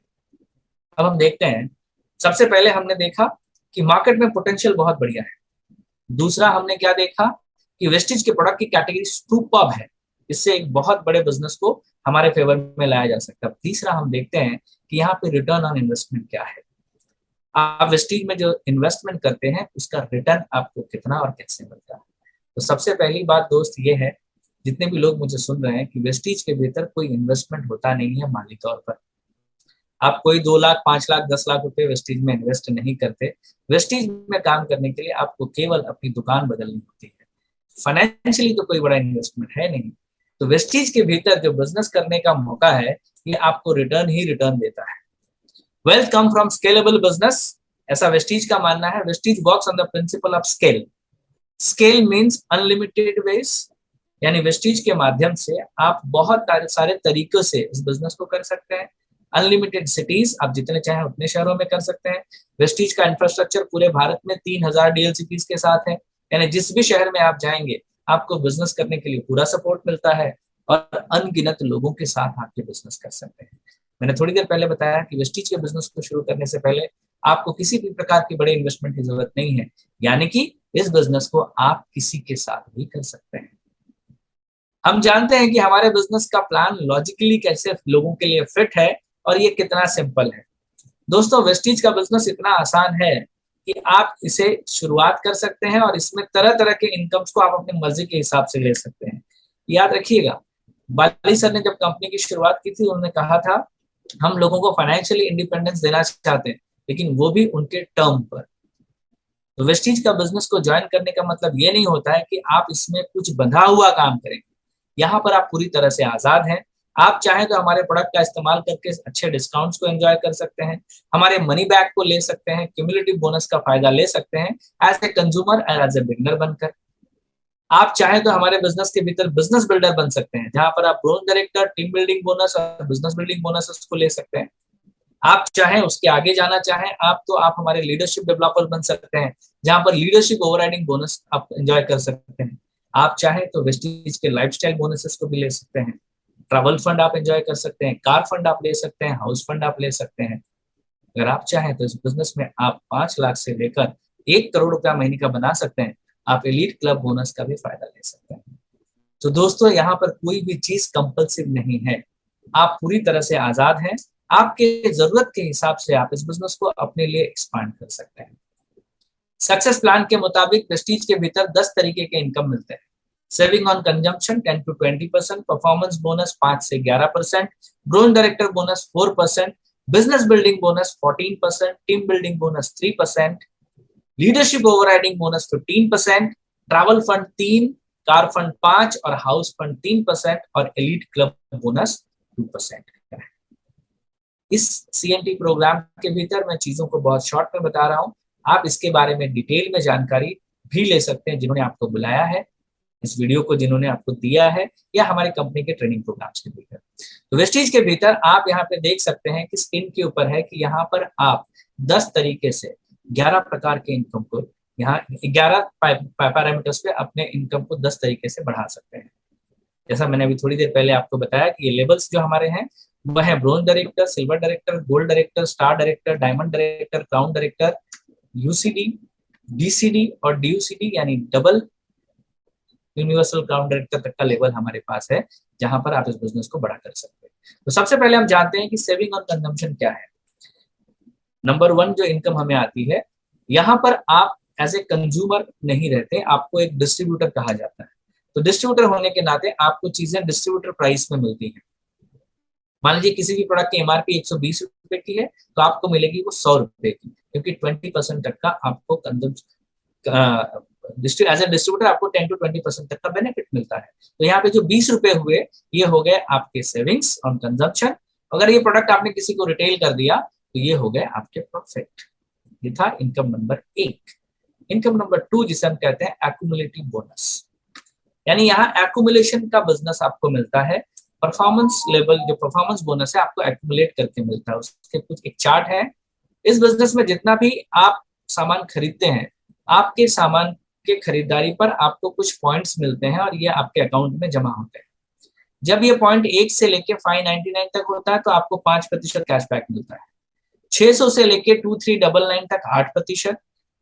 अब हम देखते हैं, सबसे पहले हमने देखा कि मार्केट में पोटेंशियल बहुत बढ़िया है। दूसरा हमने क्या देखा कि वेस्टीज के प्रोडक्ट की कैटेगरी सुपर्ब है, इससे एक बहुत बड़े बिजनेस को हमारे फेवर में लाया जा सकता है। तीसरा हम देखते हैं कि यहाँ पे रिटर्न ऑन इन्वेस्टमेंट क्या है, आप वेस्टीज में जो इन्वेस्टमेंट करते हैं उसका रिटर्न आपको कितना और कैसे मिलता है। तो सबसे पहली बात दोस्त ये है, जितने भी लोग मुझे सुन रहे हैं, कि वेस्टीज के भीतर कोई इन्वेस्टमेंट होता नहीं है माली तौर पर। आप कोई 2 लाख 5 लाख 10 लाख रुपए वेस्टीज में इन्वेस्ट नहीं करते। वेस्टीज में काम करने के लिए आपको केवल अपनी दुकान बदलनी होती है, फाइनेंशियली तो कोई बड़ा इन्वेस्टमेंट है नहीं। तो वेस्टीज के भीतर जो बिजनेस करने का मौका है, ये आपको रिटर्न ही रिटर्न देता है। Wealth come from scalable business, ऐसा वेस्टीज का मानना है। Vestige works on the principle of scale. Scale means unlimited ways, यानी वेस्टीज के माध्यम से आप बहुत सारे तरीकों से इस बिजनेस को कर सकते हैं। अनलिमिटेड सिटीज, आप जितने चाहें उतने शहरों में कर सकते हैं। वेस्टीज का इंफ्रास्ट्रक्चर पूरे भारत में 3,000 डीएलसीपीज के साथ है, यानी जिस भी शहर में आप जाएंगे आपको बिजनेस करने के लिए पूरा सपोर्ट मिलता है और अनगिनत लोगों के साथ आपके बिजनेस कर सकते हैं। मैंने थोड़ी देर पहले बताया कि वेस्टीज के बिजनेस को शुरू करने से पहले आपको किसी भी प्रकार की बड़े इन्वेस्टमेंट की जरूरत नहीं है, यानी कि इस बिजनेस को आप किसी के साथ भी कर सकते हैं। हम जानते हैं कि हमारे बिजनेस का प्लान लॉजिकली कैसे लोगों के लिए फिट है और ये कितना सिंपल है। दोस्तों, वेस्टीज का बिजनेस इतना आसान है कि आप इसे शुरुआत कर सकते हैं और इसमें तरह तरह के इनकम्स को आप अपनी मर्जी के हिसाब से ले सकते हैं। याद रखिएगा, बाली सर ने जब कंपनी की शुरुआत की थी उन्होंने कहा था हम लोगों को फाइनेंशियली इंडिपेंडेंस देना चाहते हैं, लेकिन वो भी उनके टर्म पर। तो वेस्टीज का बिजनेस को ज्वाइन करने का मतलब ये नहीं होता है कि आप इसमें कुछ बंधा हुआ काम करेंगे। यहाँ पर आप पूरी तरह से आजाद हैं। आप चाहें तो हमारे प्रोडक्ट का इस्तेमाल करके अच्छे डिस्काउंट्स को एंजॉय कर सकते हैं, हमारे मनी बैक को ले सकते हैं, क्यूमुलेटिव बोनस का फायदा ले सकते हैं as a consumer and as a beginner बनकर। आप चाहें तो हमारे बिजनेस के भीतर बिजनेस बिल्डर बन सकते हैं, जहां पर आप bronze director, team building bonus और बिजनेस बिल्डिंग बोनस को ले सकते हैं। आप चाहें उसके आगे जाना चाहें आप तो आप हमारे लीडरशिप डेवलपर बन सकते हैं, जहां पर लीडरशिप ओवरराइडिंग बोनस आप एंजॉय कर सकते हैं। आप चाहें तो वेस्टीज के लाइफस्टाइल बोनसेस को भी ले सकते हैं, ट्रैवल फंड आप एंजॉय कर सकते हैं, कार फंड आप ले सकते हैं, हाउस फंड आप ले सकते हैं। अगर आप चाहें तो इस बिजनेस में आप 5 लाख से लेकर 1 करोड़ रुपया महीने का बना सकते हैं। आप एलीट क्लब बोनस का भी फायदा ले सकते हैं। तो दोस्तों, यहाँ पर कोई भी चीज कंपल्सिव नहीं है, आप पूरी तरह से आजाद हैं। आपके जरूरत के हिसाब से आप इस बिजनेस को अपने लिए एक्सपांड कर सकते हैं। सक्सेस प्लान के मुताबिक प्रेस्टीज के भीतर 10 तरीके के इनकम मिलते हैं। Saving on consumption 10 to 20%, performance bonus 5 से 11%, grown director bonus 4%, business building bonus 14%, team building bonus 3%, leadership overriding bonus 15%, travel fund 3, car fund 5 और हाउस फंड 3% और एलीट क्लब बोनस 2%। इस सीएनटी प्रोग्राम के भीतर मैं चीजों को बहुत शॉर्ट में बता रहा हूं, आप इसके बारे में डिटेल में जानकारी भी ले सकते हैं जिन्होंने आपको बुलाया है, इस वीडियो को जिन्होंने आपको दिया है, या हमारी कंपनी के ट्रेनिंग प्रोग्राम्स के भीतर। तो वेस्टीज के भीतर आप यहाँ पे देख सकते हैं कि स्क्रीन के ऊपर है कि यहाँ पर आप 10 तरीके से 11 प्रकार के इनकम को, यहाँ 11 पैरामीटर्स पे अपने इनकम को 10 तरीके से बढ़ा सकते हैं। जैसा मैंने अभी थोड़ी देर पहले आपको बताया कि ये लेवल्स जो हमारे हैं वह है bronze director, silver director, gold director, star director, diamond director, crown director, UCD, डीसीडी और डीयूसीडी यानी डबल यूनिवर्सल क्राउन डायरेक्टर तक का लेवल हमारे पास है, जहां पर आप इस बिजनेस को बड़ा कर सकते हैं। तो सबसे पहले हम जानते हैं कि सेविंग और कंजम्पशन क्या है। नंबर 1 जो इनकम हमें आती है, यहाँ पर आप एज ए कंज्यूमर नहीं रहते, आपको एक डिस्ट्रीब्यूटर कहा जाता है। तो डिस्ट्रीब्यूटर होने के नाते आपको चीजें डिस्ट्रीब्यूटर प्राइस में मिलती हैं। मान लीजिए किसी भी प्रोडक्ट की एमआरपी 120 रुपए की है तो आपको मिलेगी वो 100 रुपए की, क्योंकि 20% तक का आपको एज ए डिस्ट्रीब्यूटर आपको 10 to 20% तक का बेनिफिट मिलता है। तो यहाँ पे जो 20 रुपए हुए ये हो गए आपके सेविंग्स ऑन कंजम्पशन। अगर ये प्रोडक्ट आपने किसी को रिटेल कर दिया तो ये हो गए आपके प्रॉफिट। ये था इनकम नंबर 1। इनकम नंबर 2 जिसे हम कहते हैं एक्यूमुलेटिव बोनस, यानी यहाँ एक्यूमुलेशन का बिजनेस आपको मिलता है। परफॉर्मेंस लेवल जो परफॉर्मेंस बोनस है आपको एक्यूमुलेट करके मिलता है, उसके कुछ एक चार्ट है। इस बिजनेस में जितना भी आप सामान खरीदते हैं, आपके सामान के खरीदारी पर आपको कुछ पॉइंट्स मिलते हैं और ये आपके अकाउंट में जमा होते हैं। जब ये पॉइंट 1 से लेके 599 तक होता है तो आपको 5% कैशबैक मिलता है। 600 से लेके 2399 तक 8%,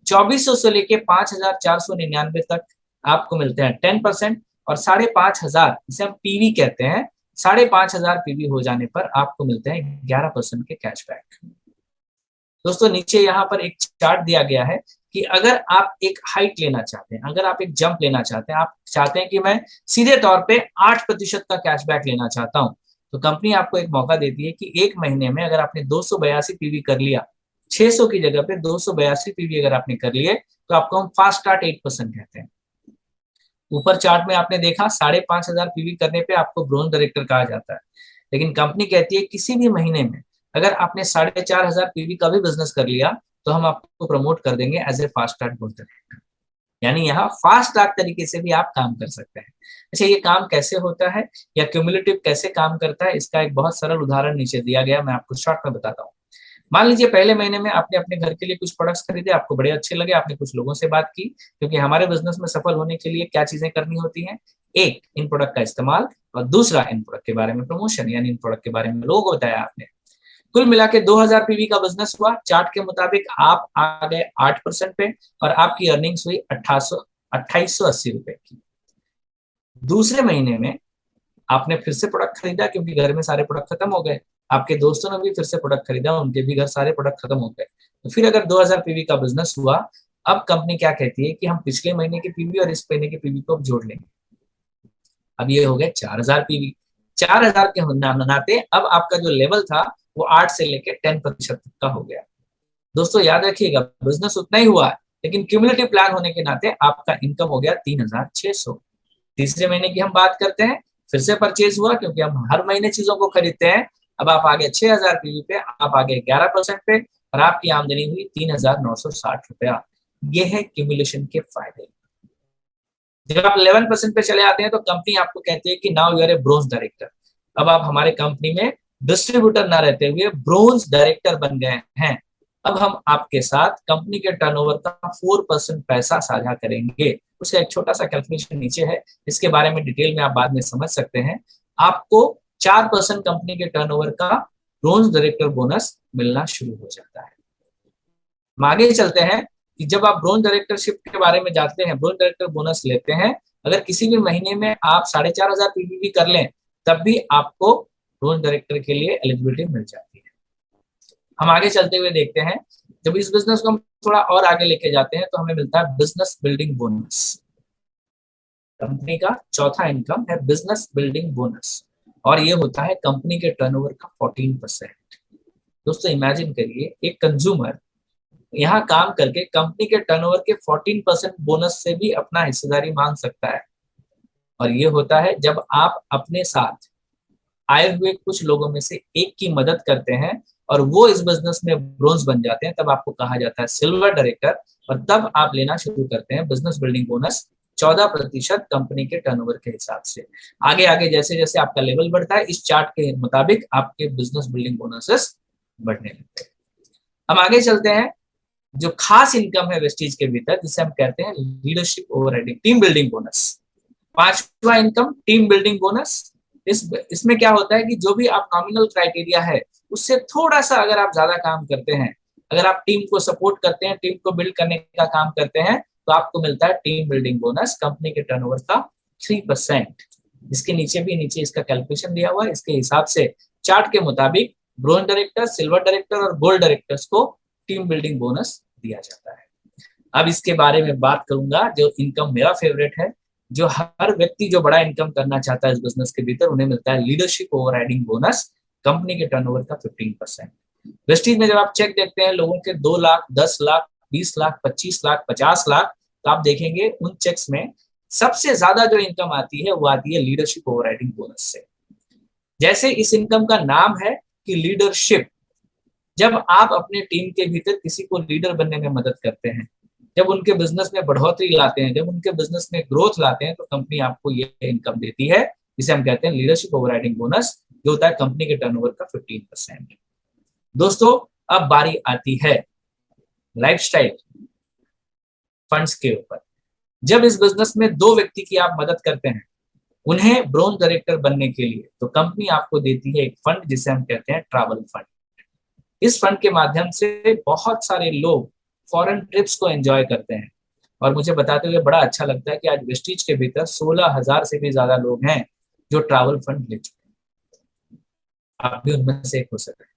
2400 से लेके 5499 तक आपको मिलते हैं 10%, और 5500 जिसे हम पीवी कहते हैं, 5500 पीवी हो जाने पर आपको मिलते हैं 11% के कैशबैक। दोस्तों, नीचे यहाँ पर एक चार्ट दिया गया है कि अगर आप एक हाइट लेना चाहते हैं, अगर आप एक जंप लेना चाहते हैं, आप चाहते हैं कि मैं सीधे तौर पे 8% का कैशबैक लेना चाहता हूं, तो कंपनी आपको एक मौका देती है कि एक महीने में अगर आपने 282 पीवी कर लिया, 600 की जगह पे 282 पीवी अगर आपने कर लिए तो आपको हम फास्ट स्टार्ट 8% कहते हैं। ऊपर चार्ट में आपने देखा 5500 पीवी करने पे आपको ब्रोंज डायरेक्टर कहा जाता है, लेकिन कंपनी कहती है किसी भी महीने में अगर आपने 4500 पीवी का भी बिजनेस कर लिया तो हम आपको प्रमोट कर देंगे as a fast start bronze director. यानी यहाँ फास्ट ट्रैक तरीके से भी आप काम कर सकते हैं। अच्छा, ये काम कैसे होता है या क्यूमुलेटिव कैसे काम करता है, इसका एक बहुत सरल उदाहरण नीचे दिया गया, मैं आपको शॉर्ट में बताता हूँ। मान लीजिए पहले महीने में आपने अपने घर के लिए कुछ प्रोडक्ट्स खरीदे, आपको बड़े अच्छे लगे, आपने कुछ लोगों से बात की, क्योंकि हमारे बिजनेस में सफल होने के लिए क्या चीजें करनी होती हैं, एक इन प्रोडक्ट का इस्तेमाल और दूसरा इन प्रोडक्ट के बारे में प्रमोशन, यानी इन प्रोडक्ट के बारे में लोगों को बताया आपने। कुल मिला के 2000 पीवी का बिजनेस हुआ। चार्ट के मुताबिक आप आ गए 8% पे और आपकी अर्निंग्स हुई 2880 रुपए की। दूसरे महीने में आपने फिर से प्रोडक्ट खरीदा, क्योंकि घर में सारे प्रोडक्ट खत्म हो गए, आपके दोस्तों ने भी फिर से प्रोडक्ट खरीदा, उनके भी घर सारे प्रोडक्ट खत्म हो गए। तो फिर अगर 2000 पीवी का बिजनेस हुआ, अब कंपनी क्या कहती है कि हम पिछले महीने के पीवी और इस महीने के पीवी को अब जोड़ लेंगे। अब ये हो गए 4000 पीवी। 4000 के नाते अब आपका जो लेवल था वो 8 से लेके 10% तक का हो गया। दोस्तों याद रखिएगा, बिजनेस उतना ही हुआ है, लेकिन क्यूमुलेटिव प्लान होने के नाते आपका इनकम हो गया 3600। तीसरे महीने की हम बात करते हैं, फिर से परचेज हुआ, क्योंकि हम हर महीने चीजों को खरीदते हैं। अब आप आगे 6000 पीवी पे, आप आगे 11% पे और आपकी आमदनी हुई 3960 रुपया। ये है क्यूमुलेशन के फायदे। जब आप 11% पे चले आते हैं तो कंपनी आपको कहती है कि now you are a bronze director. अब आप हमारे कंपनी में डिस्ट्रीब्यूटर ना रहते हुए ब्रोंज डायरेक्टर बन गए हैं। अब हम आपके साथ कंपनी के टर्नओवर का 4% पैसा साझा करेंगे। उसका एक छोटा सा कैलकुलेशन नीचे है, इसके बारे में डिटेल में आप बाद में समझ सकते हैं। आपको 4% कंपनी के टर्नओवर का ब्रोंज डायरेक्टर बोनस मिलना शुरू हो जाता है। हम आगे चलते हैं कि जब आप ब्रोंज डायरेक्टरशिप के बारे में जानते हैं, ब्रोंज डायरेक्टर बोनस लेते हैं, अगर किसी भी महीने में आप 4500 पीवी भी कर लें, तब भी आपको ब्रोंज डायरेक्टर के लिए एलिजिबिलिटी मिल जाती है। हम आगे चलते हुए देखते हैं, जब इस बिजनेस को हम थोड़ा और आगे लेके जाते हैं तो हमें मिलता है बिजनेस बिल्डिंग बोनस। कंपनी का चौथा इनकम है बिजनेस बिल्डिंग बोनस, और ये होता है कंपनी के टर्नओवर का 14%। दोस्तों इमेजिन करिए, एक कंज्यूमर यहाँ काम करके कंपनी के टर्नओवर के 14% बोनस से भी अपना हिस्सेदारी मांग सकता है। और ये होता है जब आप अपने साथ आए हुए कुछ लोगों में से एक की मदद करते हैं और वो इस बिजनेस में ब्रोंज बन जाते हैं, तब आपको कहा जाता है सिल्वर डायरेक्टर। और तब आप लेना शुरू करते हैं बिजनेस बिल्डिंग बोनस 14% कंपनी के टर्नओवर के हिसाब से। आगे आगे जैसे जैसे आपका लेवल बढ़ता है, इस चार्ट के मुताबिक आपके बिजनेस बिल्डिंग बोनसेस बढ़ने लगते हैं। हम आगे चलते हैं, जो खास इनकम है वेस्टीज के भीतर, जिसे हम कहते हैं leadership overriding team building bonus. पांचवा इनकम टीम बिल्डिंग बोनस। इसमें क्या होता है कि जो भी आप नॉमिनल क्राइटेरिया है उससे थोड़ा सा अगर आप ज्यादा काम करते हैं, अगर आप टीम को सपोर्ट करते हैं, टीम को बिल्ड करने का काम करते हैं, तो आपको मिलता है टीम बिल्डिंग बोनस कंपनी के टर्नओवर का 3%। इसके नीचे भी नीचे इसका कैलकुलेशन दिया हुआ है, इसके हिसाब से चार्ट के मुताबिक ब्रोंज डायरेक्टर, सिल्वर डायरेक्टर और गोल्ड डायरेक्टर्स को टीम बिल्डिंग बोनस दिया जाता है। अब इसके बारे में बात करूंगा, जो इनकम मेरा फेवरेट है, जो हर व्यक्ति जो बड़ा इनकम करना चाहता है इस बिजनेस के भीतर, उन्हें मिलता है लीडरशिप ओवरराइडिंग बोनस कंपनी के टर्नओवर का 15%। वेस्टीज में जब आप चेक देखते हैं लोगों के 2 लाख, 10 लाख, 20 लाख, 25 लाख, 50 लाख, तो आप देखेंगे उन चेक्स में सबसे ज्यादा जो इनकम आती है वो आती है लीडरशिप ओवरराइडिंग बोनस से। जैसे इस इनकम का नाम है कि लीडरशिप, जब आप अपने टीम के भीतर किसी को लीडर बनने में मदद करते हैं, जब उनके बिजनेस में बढ़ोतरी लाते हैं, जब उनके बिजनेस में ग्रोथ लाते हैं, तो कंपनी आपको ये इनकम देती है, जिसे हम कहते हैं लीडरशिप ओवरराइडिंग बोनस, जो होता है कंपनी के टर्नओवर का 15%। दोस्तों अब बारी आती है लाइफस्टाइल फंड्स के ऊपर। जब इस बिजनेस में दो व्यक्ति की आप मदद करते हैं उन्हें ब्रोंज डायरेक्टर बनने के लिए, तो कंपनी आपको देती है एक फंड जिसे हम कहते हैं ट्रैवल फंड। इस फंड के माध्यम से बहुत सारे लोग फॉरेन ट्रिप्स को एंजॉय करते हैं, और मुझे बताते हुए बड़ा अच्छा लगता है कि आज वेस्टीज के भीतर 16,000 से भी ज्यादा लोग हैं जो ट्रैवल फंड ले चुके हैं। आप भी उनमें से एक हो सकते हैं।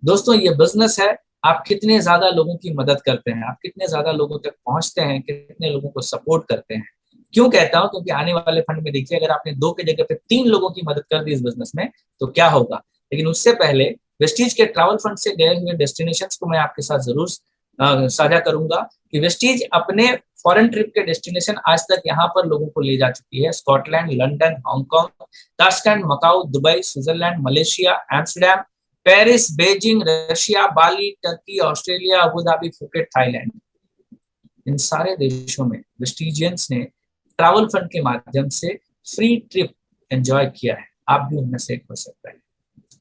दोस्तों ये बिजनेस है, आप कितने ज्यादा लोगों की मदद करते हैं, आप कितने ज्यादा लोगों तक पहुंचते हैं, कितने लोगों को सपोर्ट करते हैं। क्यों कहता हूं, क्योंकि आने वाले फंड में देखिए, अगर आपने 2 की जगह पे 3 लोगों की मदद कर दी इस बिजनेस में तो क्या होगा। लेकिन उससे पहले वेस्टीज के ट्रैवल फंड से गए हुए डेस्टिनेशन को मैं आपके साथ जरूर साझा करूंगा कि वेस्टीज अपने फॉरेन ट्रिप के डेस्टिनेशन आज तक यहाँ पर लोगों को ले जा चुकी है। Scotland, London, Hong Kong, Tashkent, Macau, Dubai, Switzerland, Malaysia, Amsterdam, Paris, Beijing, Russia, Bali, Turkey, Australia, Abu Dhabi, Phuket, Thailand. इन सारे देशों में वेस्टिजियंस ने ट्रैवल फंड के माध्यम से फ्री ट्रिप एंजॉय किया है। आप भी उनमें से एक हो सकता है।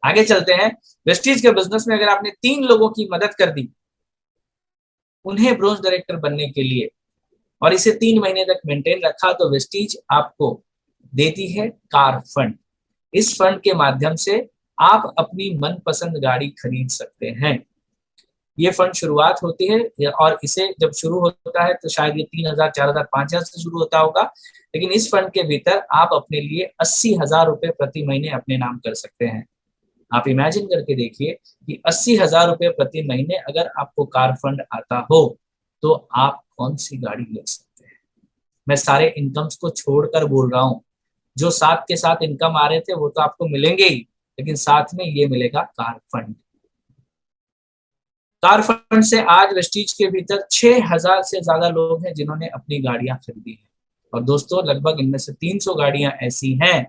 आगे चलते हैं। वेस्टीज के बिजनेस में अगर आपने 3 लोगों की मदद कर दी उन्हें ब्रोंज डायरेक्टर बनने के लिए और इसे 3 महीने तक मेंटेन रखा, तो वेस्टीज आपको देती है कार फंड। इस फंड के माध्यम से आप अपनी मनपसंद गाड़ी खरीद सकते हैं। ये फंड शुरुआत होती है और इसे जब शुरू होता है तो शायद ये 3,000, 4,000, 5,000 से शुरू होता होगा, लेकिन इस फंड के भीतर आप अपने लिए 80,000 रुपए प्रति महीने अपने नाम कर सकते हैं। आप इमेजिन करके देखिए कि 80,000 रुपए प्रति महीने अगर आपको कार फंड आता हो तो आप कौन सी गाड़ी ले सकते हैं। मैं सारे इनकम्स को छोड़कर बोल रहा हूँ, जो साथ के साथ इनकम आ रहे थे वो तो आपको मिलेंगे ही, लेकिन साथ में ये मिलेगा कार फंड। कार फंड से आज वेस्टीज के भीतर 6,000 से ज्यादा लोग हैं जिन्होंने अपनी गाड़ियां खरीदी हैं। और दोस्तों लगभग इनमें से 300 गाड़ियां ऐसी हैं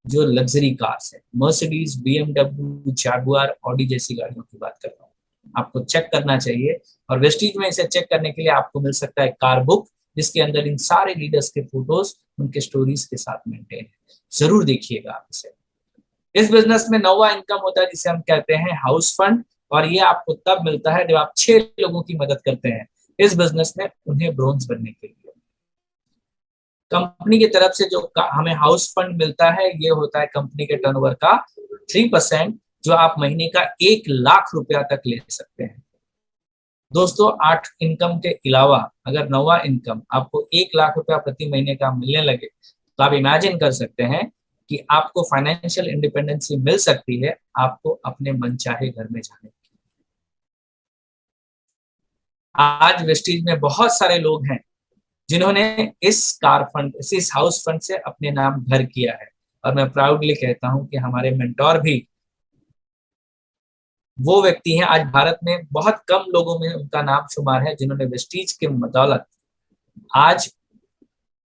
जो लग्जरी कार्स है। मर्सिडीज, बीएमडब्ल्यू, जैगुआर, ऑडी जैसी गाड़ियों की बात कर रहा हूँ। आपको चेक करना चाहिए और वेस्टीज में इसे चेक करने के लिए आपको मिल सकता है कार बुक, जिसके अंदर इन सारे लीडर्स के फोटोज उनके स्टोरीज के साथ मेंटेन है। जरूर देखिएगा आप इसे। इस बिजनेस में नौवा इनकम होता है जिसे हम कहते हैं हाउस फंड, और ये आपको तब मिलता है जब आप 6 लोगों की मदद करते हैं इस बिजनेस में उन्हें ब्रोंज बनने के लिए। कंपनी की तरफ से जो हमें हाउस फंड मिलता है ये होता है कंपनी के टर्नओवर का 3%, जो आप महीने का 1,00,000 रुपया तक ले सकते हैं। दोस्तों 8 इनकम के अलावा अगर नौवा इनकम आपको 1,00,000 रुपया प्रति महीने का मिलने लगे तो आप इमेजिन कर सकते हैं कि आपको फाइनेंशियल इंडिपेंडेंसी मिल सकती है आपको अपने मनचाहे घर में जाने की। आज वेस्टीज में बहुत सारे लोग हैं जिन्होंने इस कार फंड, इस हाउस फंड से अपने नाम घर किया है, और मैं प्राउडली कहता हूं कि हमारे मेंटोर भी वो व्यक्ति हैं। आज भारत में बहुत कम लोगों में उनका नाम शुमार है जिन्होंने वेस्टीज के बदौलत आज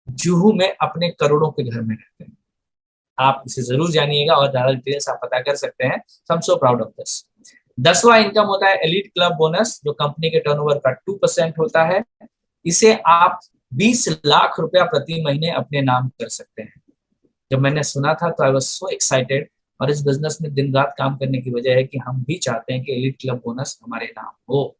जुहू में अपने करोड़ों के घर में रहते हैं। आप इसे जरूर जानिएगा और ज्यादा डिटेल्स आप पता कर सकते हैं। I am so proud of this. 10वां इनकम होता है एलीट क्लब बोनस, जो कंपनी के टर्नओवर का 2% होता है। इसे आप 20,00,000 रुपया प्रति महीने अपने नाम कर सकते हैं। जब मैंने सुना था तो आई वाज सो एक्साइटेड, और इस बिजनेस में दिन रात काम करने की वजह है कि हम भी चाहते हैं कि एलीट क्लब बोनस हमारे नाम हो।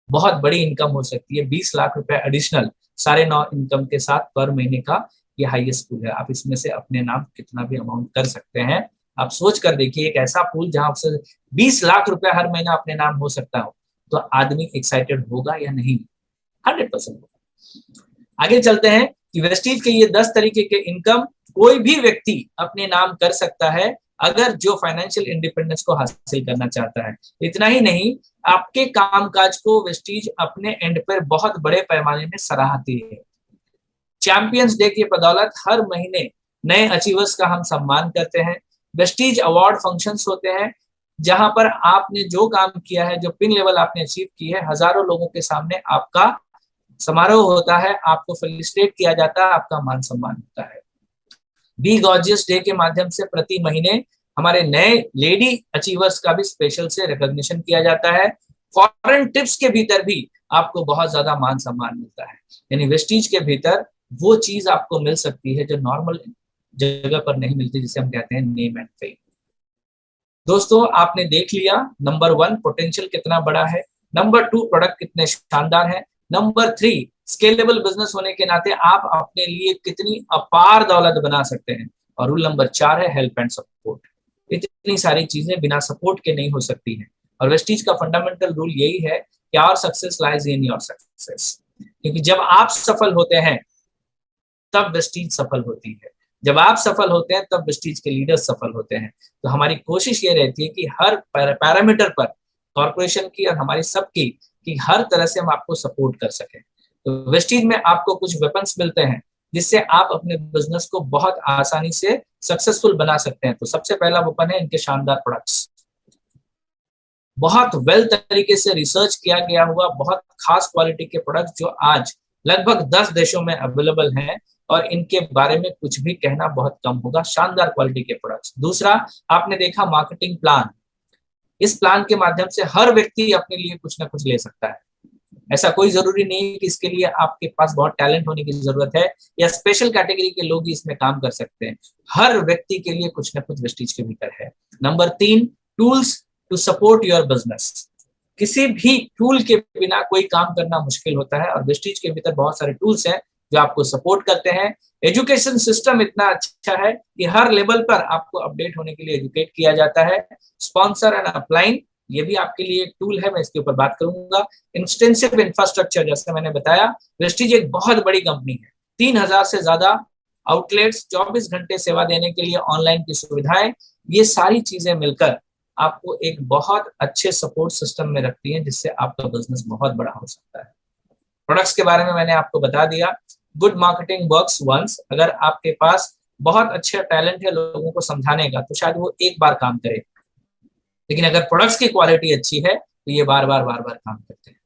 बहुत बड़ी इनकम हो सकती है। 20,00,000 रुपए एडिशनल 9.5 इनकम के साथ पर महीने का ये हाईएस्ट पूल है। आप इसमें से अपने नाम कितना भी अमाउंट कर सकते हैं। आप सोच कर देखिए, एक ऐसा पूल जहां आपसे 20,00,000 रुपया हर महीना अपने नाम हो सकता हो, तो आदमी एक्साइटेड होगा या नहीं? 100% होगा। आगे चलते हैं कि वेस्टीज के ये 10 तरीके के इनकम कोई भी व्यक्ति अपने नाम कर सकता है अगर जो फाइनेंशियल इंडिपेंडेंस को हासिल करना चाहता है। इतना ही नहीं, आपके कामकाज को वेस्टीज अपने एंड पर बहुत बड़े पैमाने में सराहती है। चैंपियंस डे की बदौलत हर महीने नए अचीवर्स का हम सम्मान करते हैं। वेस्टीज अवार्ड फंक्शंस होते हैं जहां पर आपने जो काम किया है, जो पिन लेवल आपने अचीव की है, हजारों लोगों के सामने आपका समारोह होता है, आपको फेलिसिटेट किया जाता है, आपका मान सम्मान होता है। बी गॉर्जियस डे के माध्यम से प्रति महीने हमारे नए लेडी अचीवर्स का भी स्पेशल से रिकॉग्निशन किया जाता है। फॉरेन टिप्स के भीतर भी आपको बहुत ज्यादा मान सम्मान मिलता है। यानी वेस्टीज के भीतर वो चीज आपको मिल सकती है जो नॉर्मल जगह पर नहीं मिलती, जिसे हम कहते हैं नेम एंड फेम। दोस्तों आपने देख लिया, नंबर 1 पोटेंशियल कितना बड़ा है, नंबर 2 प्रोडक्ट कितने शानदार है, नंबर 3 स्केलेबल बिजनेस होने के नाते आप अपने लिए कितनी अपार दौलत बना सकते हैं, और रूल नंबर 4 है हेल्प एंड सपोर्ट। इतनी सारी चीजें बिना सपोर्ट के नहीं हो सकती हैं, और वेस्टीज का फंडामेंटल रूल यही है कि our success lies in your success. क्योंकि जब आप सफल होते हैं तब वेस्टीज सफल होती है, जब आप सफल होते हैं तब वेस्टीज के लीडर्स सफल होते हैं। तो हमारी कोशिश ये रहती है कि हर पैरामीटर पर कॉर्पोरेशन की और हमारी सबकी कि हर तरह से हम आपको सपोर्ट कर सकें। तो वेस्टीज में आपको कुछ वेपन्स मिलते हैं जिससे आप अपने बिजनेस को बहुत आसानी से सक्सेसफुल बना सकते हैं। तो सबसे पहला वेपन है इनके शानदार प्रोडक्ट्स। बहुत वेल तरीके से रिसर्च किया गया हुआ बहुत खास क्वालिटी के प्रोडक्ट जो आज लगभग 10 देशों में अवेलेबल हैं, और इनके बारे में कुछ भी कहना बहुत कम होगा। शानदार क्वालिटी के प्रोडक्ट्स। दूसरा, आपने देखा मार्केटिंग प्लान। इस प्लान के माध्यम से हर व्यक्ति अपने लिए कुछ ना कुछ ले सकता है। ऐसा कोई जरूरी नहीं है कि इसके लिए आपके पास बहुत टैलेंट होने की जरूरत है या स्पेशल कैटेगरी के लोग ही इसमें काम कर सकते हैं। हर व्यक्ति के लिए कुछ ना कुछ वेस्टीज के भीतर है। Number 3, tools to support your business. किसी भी टूल के बिना कोई काम करना मुश्किल होता है, और वेस्टीज के भीतर बहुत सारे टूल्स हैं जो आपको सपोर्ट करते हैं। एजुकेशन सिस्टम इतना अच्छा है कि हर लेवल पर आपको अपडेट होने के लिए एजुकेट किया जाता है। स्पॉन्सर एंड अपलाइन, ये भी आपके लिए एक टूल है, मैं इसके ऊपर बात करूंगा। इंस्टेंसिव इंफ्रास्ट्रक्चर, जैसे मैंने बताया, वेस्टीज एक बहुत बड़ी कंपनी है। 3,000 से ज्यादा आउटलेट्स, 24 घंटे सेवा देने के लिए ऑनलाइन की सुविधाएं, ये सारी चीजें मिलकर आपको एक बहुत अच्छे सपोर्ट सिस्टम में रखती हैं, जिससे आपका बिजनेस बहुत बड़ा हो सकता है। प्रोडक्ट्स के बारे में मैंने आपको बता दिया। Good marketing works once. अगर आपके पास बहुत अच्छा टैलेंट है लोगों को समझाने का, तो शायद वो एक बार काम करे, लेकिन अगर प्रोडक्ट्स की क्वालिटी अच्छी है तो ये बार बार बार बार काम करते हैं।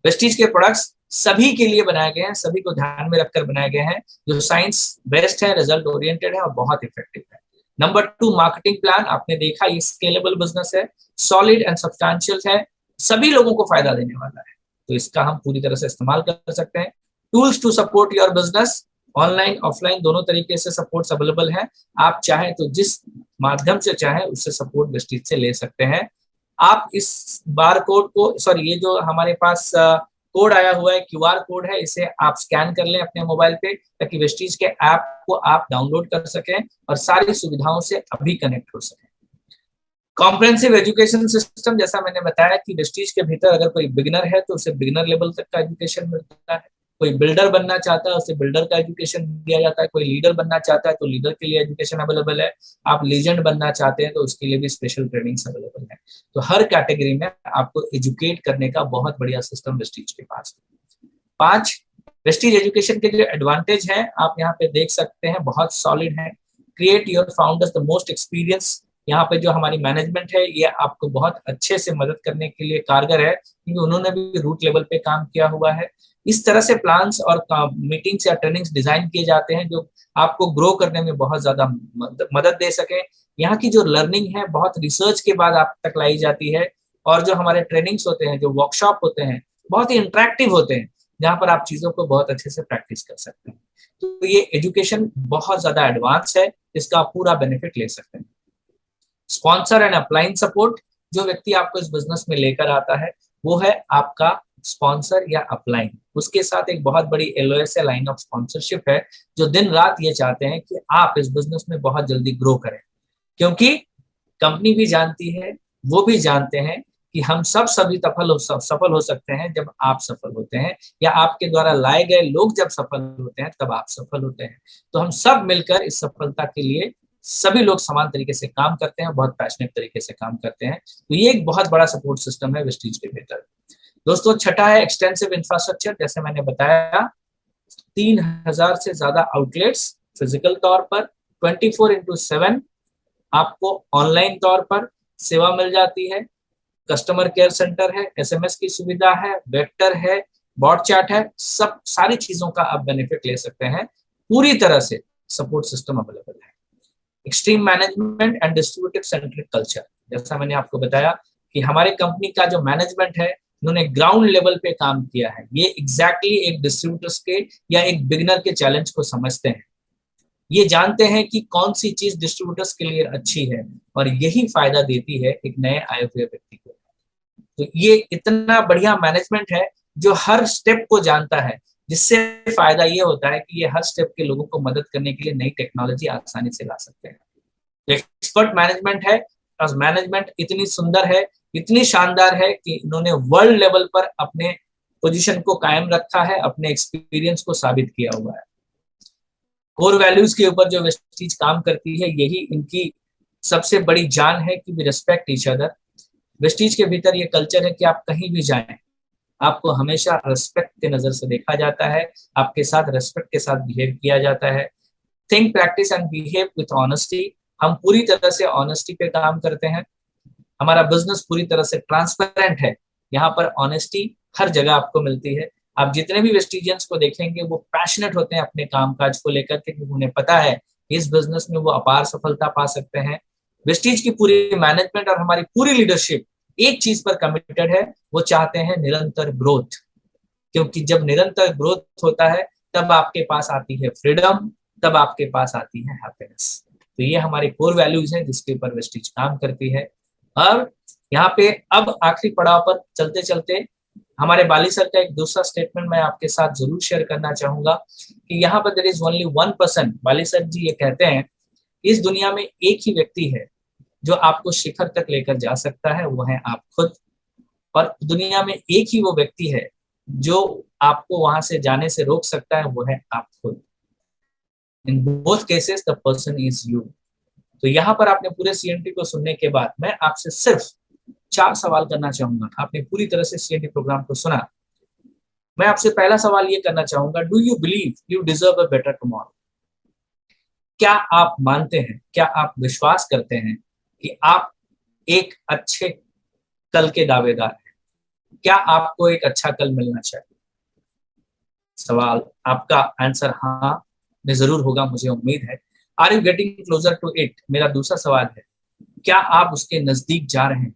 वेस्टीज के प्रोडक्ट्स सभी के लिए बनाए गए हैं, सभी को ध्यान में रखकर बनाए गए हैं, जो साइंस बेस्ड है, रिजल्ट ओरिएंटेड है और बहुत इफेक्टिव है। Number 2, marketing plan. आपने देखा ये स्केलेबल बिजनेस है, सॉलिड एंड सब्सटैंशियल है, सभी लोगों को फायदा देने वाला है, तो इसका हम पूरी तरह से इस्तेमाल कर सकते हैं। Tools to support your business, online offline दोनों तरीके से सपोर्ट अवेलेबल है। आप चाहें तो जिस माध्यम से चाहें उससे सपोर्ट वेस्टीज से ले सकते हैं। आप इस बार कोड को, सॉरी, ये जो हमारे पास कोड आया हुआ है, क्यूआर कोड है, इसे आप स्कैन कर लें अपने मोबाइल पे, ताकि वेस्टीज के ऐप को आप डाउनलोड कर सकें और सारी सुविधाओं से अभी कनेक्ट हो सकें। कॉम्प्रिहेंसिव एजुकेशन सिस्टम, जैसा मैंने बताया कि वेस्टीज के भीतर अगर कोई बिगिनर है तो उसे बिगिनर लेवल तक का एजुकेशन मिलता है, कोई बिल्डर बनना चाहता है उसे बिल्डर का एजुकेशन दिया जाता है, कोई लीडर बनना चाहता है तो लीडर के लिए एजुकेशन अवेलेबल है, आप लीजेंड बनना चाहते हैं तो उसके लिए भी स्पेशल ट्रेनिंग्स अवेलेबल है। तो हर कैटेगरी में आपको एजुकेट करने का बहुत बढ़िया सिस्टम वेस्टीज के पास है। 5, वेस्टीज एजुकेशन के जो एडवांटेज हैं आप यहाँ पे देख सकते हैं, बहुत सॉलिड है। Create your founders the most experience. यहाँ पे जो हमारी मैनेजमेंट है ये आपको बहुत अच्छे से मदद करने के लिए कारगर है, क्योंकि उन्होंने भी रूट लेवल पे काम किया हुआ है। इस तरह से प्लान्स और मीटिंग्स या ट्रेनिंग्स डिजाइन किए जाते हैं जो आपको ग्रो करने में बहुत ज्यादा मदद दे सके। यहाँ की जो लर्निंग है बहुत रिसर्च के बाद आप तक लाई जाती है, और जो हमारे ट्रेनिंग्स होते हैं, जो वर्कशॉप होते हैं, बहुत ही इंटरेक्टिव होते हैं, जहाँ पर आप चीजों को बहुत अच्छे से प्रैक्टिस कर सकते हैं। तो ये एजुकेशन बहुत ज्यादा एडवांस है, इसका आप पूरा बेनिफिट ले सकते हैं। स्पॉन्सर एंड अपलाइन सपोर्ट, जो व्यक्ति आपको इस बिजनेस में लेकर आता है वो है आपका स्पॉन्सर या अपलाइन। उसके साथ एक बहुत बड़ी एलओएस लाइन ऑफ स्पॉन्सरशिप है, जो दिन रात ये चाहते हैं कि आप इस बिजनेस में बहुत जल्दी ग्रो करें, क्योंकि कंपनी भी जानती है, वो भी जानते हैं कि हम सब सभी सफल हो सकते हैं जब आप सफल होते हैं, या आपके द्वारा लाए गए लोग जब सफल होते हैं तब आप सफल होते हैं। तो हम सब मिलकर इस सफलता के लिए सभी लोग समान तरीके से काम करते हैं, बहुत पैशनेट तरीके से काम करते हैं। तो ये एक बहुत बड़ा सपोर्ट सिस्टम है वेस्टीज के भीतर। दोस्तों, छठा है एक्सटेंसिव इंफ्रास्ट्रक्चर। जैसे मैंने बताया 3,000 से ज्यादा आउटलेट्स फिजिकल तौर पर, 24/7 आपको ऑनलाइन तौर पर सेवा मिल जाती है। कस्टमर केयर सेंटर है, एसएमएस की सुविधा है, वेक्टर है, बॉट चैट है, सब सारी चीजों का आप बेनिफिट ले सकते हैं। पूरी तरह से सपोर्ट सिस्टम अवेलेबल है। Extreme management and distributive centric culture, जैसा मैंने आपको बताया कि हमारे कंपनी का जो मैनेजमेंट है उन्होंने ग्राउंड लेवल पे काम किया है। ये एग्जैक्टली एक डिस्ट्रीब्यूटर्स के या एक बिगिनर के चैलेंज को समझते हैं, ये जानते हैं कि कौन सी चीज डिस्ट्रीब्यूटर्स के लिए अच्छी है, और यही फायदा देती है एक नए आए हुए व्यक्ति को। तो ये इतना बढ़िया मैनेजमेंट है जो हर स्टेप को जानता है, जिससे फायदा ये होता है कि ये हर स्टेप के लोगों को मदद करने के लिए नई टेक्नोलॉजी आसानी से ला सकते हैं। एक्सपर्ट मैनेजमेंट है, और मैनेजमेंट इतनी सुंदर है, इतनी शानदार है कि इन्होंने वर्ल्ड लेवल पर अपने पोजीशन को कायम रखा है, अपने एक्सपीरियंस को साबित किया हुआ है। कोर वैल्यूज के ऊपर जो वेस्टीज काम करती है, यही इनकी सबसे बड़ी जान है कि we respect each other. Vestige के भीतर ये कल्चर है कि आप कहीं भी जाएं, आपको हमेशा रेस्पेक्ट के नजर से देखा जाता है, आपके साथ रेस्पेक्ट के साथ बिहेव किया जाता है। Think, practice and behave with honesty. हम पूरी तरह से ऑनेस्टी पे काम करते हैं, हमारा बिजनेस पूरी तरह से ट्रांसपेरेंट है, यहाँ पर ऑनेस्टी हर जगह आपको मिलती है। आप जितने भी वेस्टिजियंस को देखेंगे वो पैशनेट होते हैं अपने कामकाज को लेकर के, क्योंकि उन्हें पता है इस बिजनेस में वो अपार सफलता पा सकते हैं। वेस्टीज की पूरी मैनेजमेंट और हमारी पूरी लीडरशिप एक चीज पर कमिटेड है, वो चाहते हैं निरंतर ग्रोथ। क्योंकि जब निरंतर ग्रोथ होता है तब आपके पास आती है फ्रीडम, तब आपके पास आती है हैप्पीनेस। तो ये हमारे कोर वैल्यूज हैं जिसके ऊपर वेस्टीज काम करती है। और यहाँ पे अब आखिरी पड़ाव पर चलते चलते हमारे बाली सर का एक दूसरा स्टेटमेंट मैं आपके साथ जरूर शेयर करना चाहूंगा कि यहाँ पर there is only 1%। Bali sir ji ये कहते हैं, इस दुनिया में एक ही व्यक्ति है जो आपको शिखर तक लेकर जा सकता है, वो है आप खुद। और दुनिया में एक ही वो व्यक्ति है जो आपको वहां से जाने से रोक सकता है, वो है आप खुद। In both cases the person is you. तो यहाँ पर आपने पूरे सीएनटी को सुनने के बाद मैं आपसे सिर्फ 4 सवाल करना चाहूंगा। आपने पूरी तरह से सीएनटी प्रोग्राम को सुना। मैं आपसे पहला सवाल ये करना चाहूंगा, do you believe you deserve a better tomorrow? क्या आप मानते हैं, क्या आप विश्वास करते हैं कि आप एक अच्छे कल के दावेदार हैं? क्या आपको एक अच्छा कल मिलना चाहिए? सवाल आपका आंसर हाँ में जरूर होगा, मुझे उम्मीद है। Are you getting closer to it? मेरा दूसरा सवाल है, क्या आप उसके नजदीक जा रहे हैं?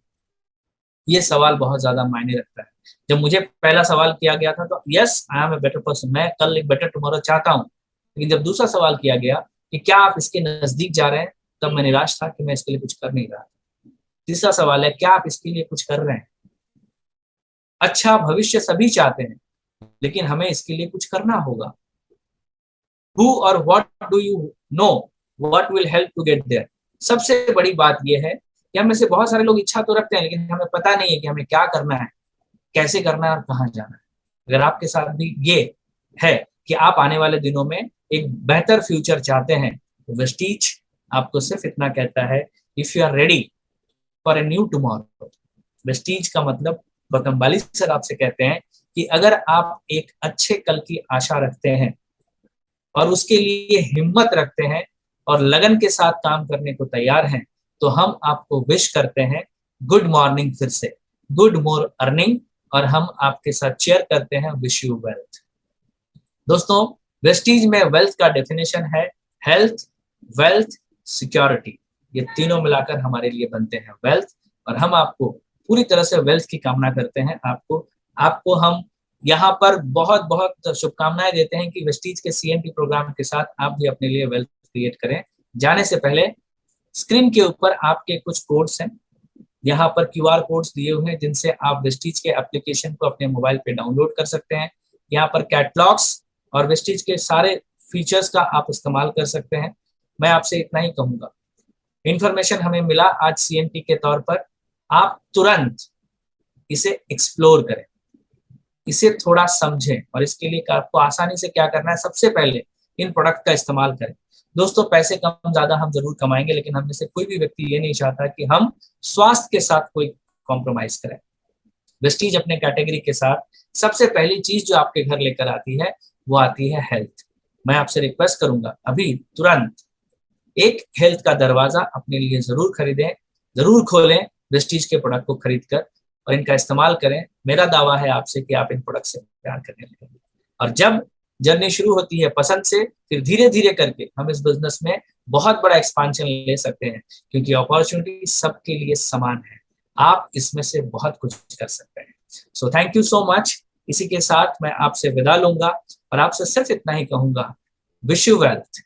ये सवाल बहुत ज्यादा मायने रखता है। जब मुझे पहला सवाल किया गया था तो yes I am a better person, मैं कल एक बेटर टुमारो चाहता हूँ। लेकिन जब दूसरा सवाल किया गया कि क्या आप इसके नजदीक जा रहे हैं, तब मैं निराश था कि मैं इसके लिए कुछ कर नहीं रहा। तीसरा सवाल है, क्या आप इसके लिए कुछ कर रहे हैं? अच्छा भविष्य सभी चाहते हैं, लेकिन हमें इसके लिए कुछ करना होगा। हु और what do you know what will help to get there? सबसे बड़ी बात यह है कि हम में से बहुत सारे लोग इच्छा तो रखते हैं, लेकिन हमें पता नहीं है कि हमें क्या करना है, कैसे करना है और कहाँ जाना है। अगर आपके साथ भी ये है कि आप आने वाले दिनों में एक बेहतर फ्यूचर चाहते हैं, तो वेस्टीज आपको सिर्फ इतना कहता है, if you are ready for a new tomorrow. Vestige का मतलब गौतम बाली सर आपसे कहते हैं कि अगर आप एक अच्छे कल की आशा रखते हैं और उसके लिए हिम्मत रखते हैं और लगन के साथ काम करने को तैयार हैं, तो हम आपको विश करते हैं गुड मॉर्निंग, फिर से गुड मोर अर्निंग, और हम आपके साथ शेयर करते हैं विश यू वेल्थ। दोस्तों, वेस्टीज में वेल्थ का डेफिनेशन है हेल्थ, वेल्थ, सिक्योरिटी। ये तीनों मिलाकर हमारे लिए बनते हैं वेल्थ। और हम आपको पूरी तरह से वेल्थ की कामना करते हैं। आपको आपको हम यहाँ पर बहुत बहुत शुभकामनाएं देते हैं कि वेस्टीज के सीएनटी प्रोग्राम के साथ आप भी अपने लिए वेल्थ क्रिएट करें। जाने से पहले स्क्रीन के ऊपर आपके कुछ कोड्स हैं, यहाँ पर क्यूआर कोड्स दिए हुए हैं जिनसे आप वेस्टीज के एप्लीकेशन को अपने मोबाइल पे डाउनलोड कर सकते हैं। यहाँ पर कैटलॉग्स और वेस्टीज के सारे फीचर्स का आप इस्तेमाल कर सकते हैं। मैं आपसे इतना ही कहूंगा, इंफॉर्मेशन हमें मिला आज सीएनटी के तौर पर, आप तुरंत इसे एक्सप्लोर करें, इसे थोड़ा समझें, और इसके लिए आपको आसानी से क्या करना है, सबसे पहले इन प्रोडक्ट का इस्तेमाल करें। दोस्तों, पैसे कम ज्यादा हम जरूर कमाएंगे, लेकिन हम में से कोई भी व्यक्ति ये नहीं चाहता कि हम स्वास्थ्य के साथ कोई कॉम्प्रोमाइज करें। वेस्टीज अपने कैटेगरी के साथ सबसे पहली चीज जो आपके घर लेकर आती है, वो आती है हेल्थ। मैं आपसे रिक्वेस्ट करूंगा, अभी तुरंत एक हेल्थ का दरवाजा अपने लिए जरूर खरीदें, जरूर खोलें वेस्टीज के प्रोडक्ट को खरीद कर, और इनका इस्तेमाल करें। मेरा दावा है आपसे कि आप इन प्रोडक्ट से प्यार करने लगेंगे। और जब जर्नी शुरू होती है पसंद से, फिर धीरे धीरे करके हम इस बिजनेस में बहुत बड़ा एक्सपांशन ले सकते हैं, क्योंकि अपॉर्चुनिटी सबके लिए समान है। आप इसमें से बहुत कुछ कर सकते हैं। So thank you so much. इसी के साथ मैं आपसे विदा लूंगा और आपसे सिर्फ इतना ही कहूंगा, विश यू वेल्थ।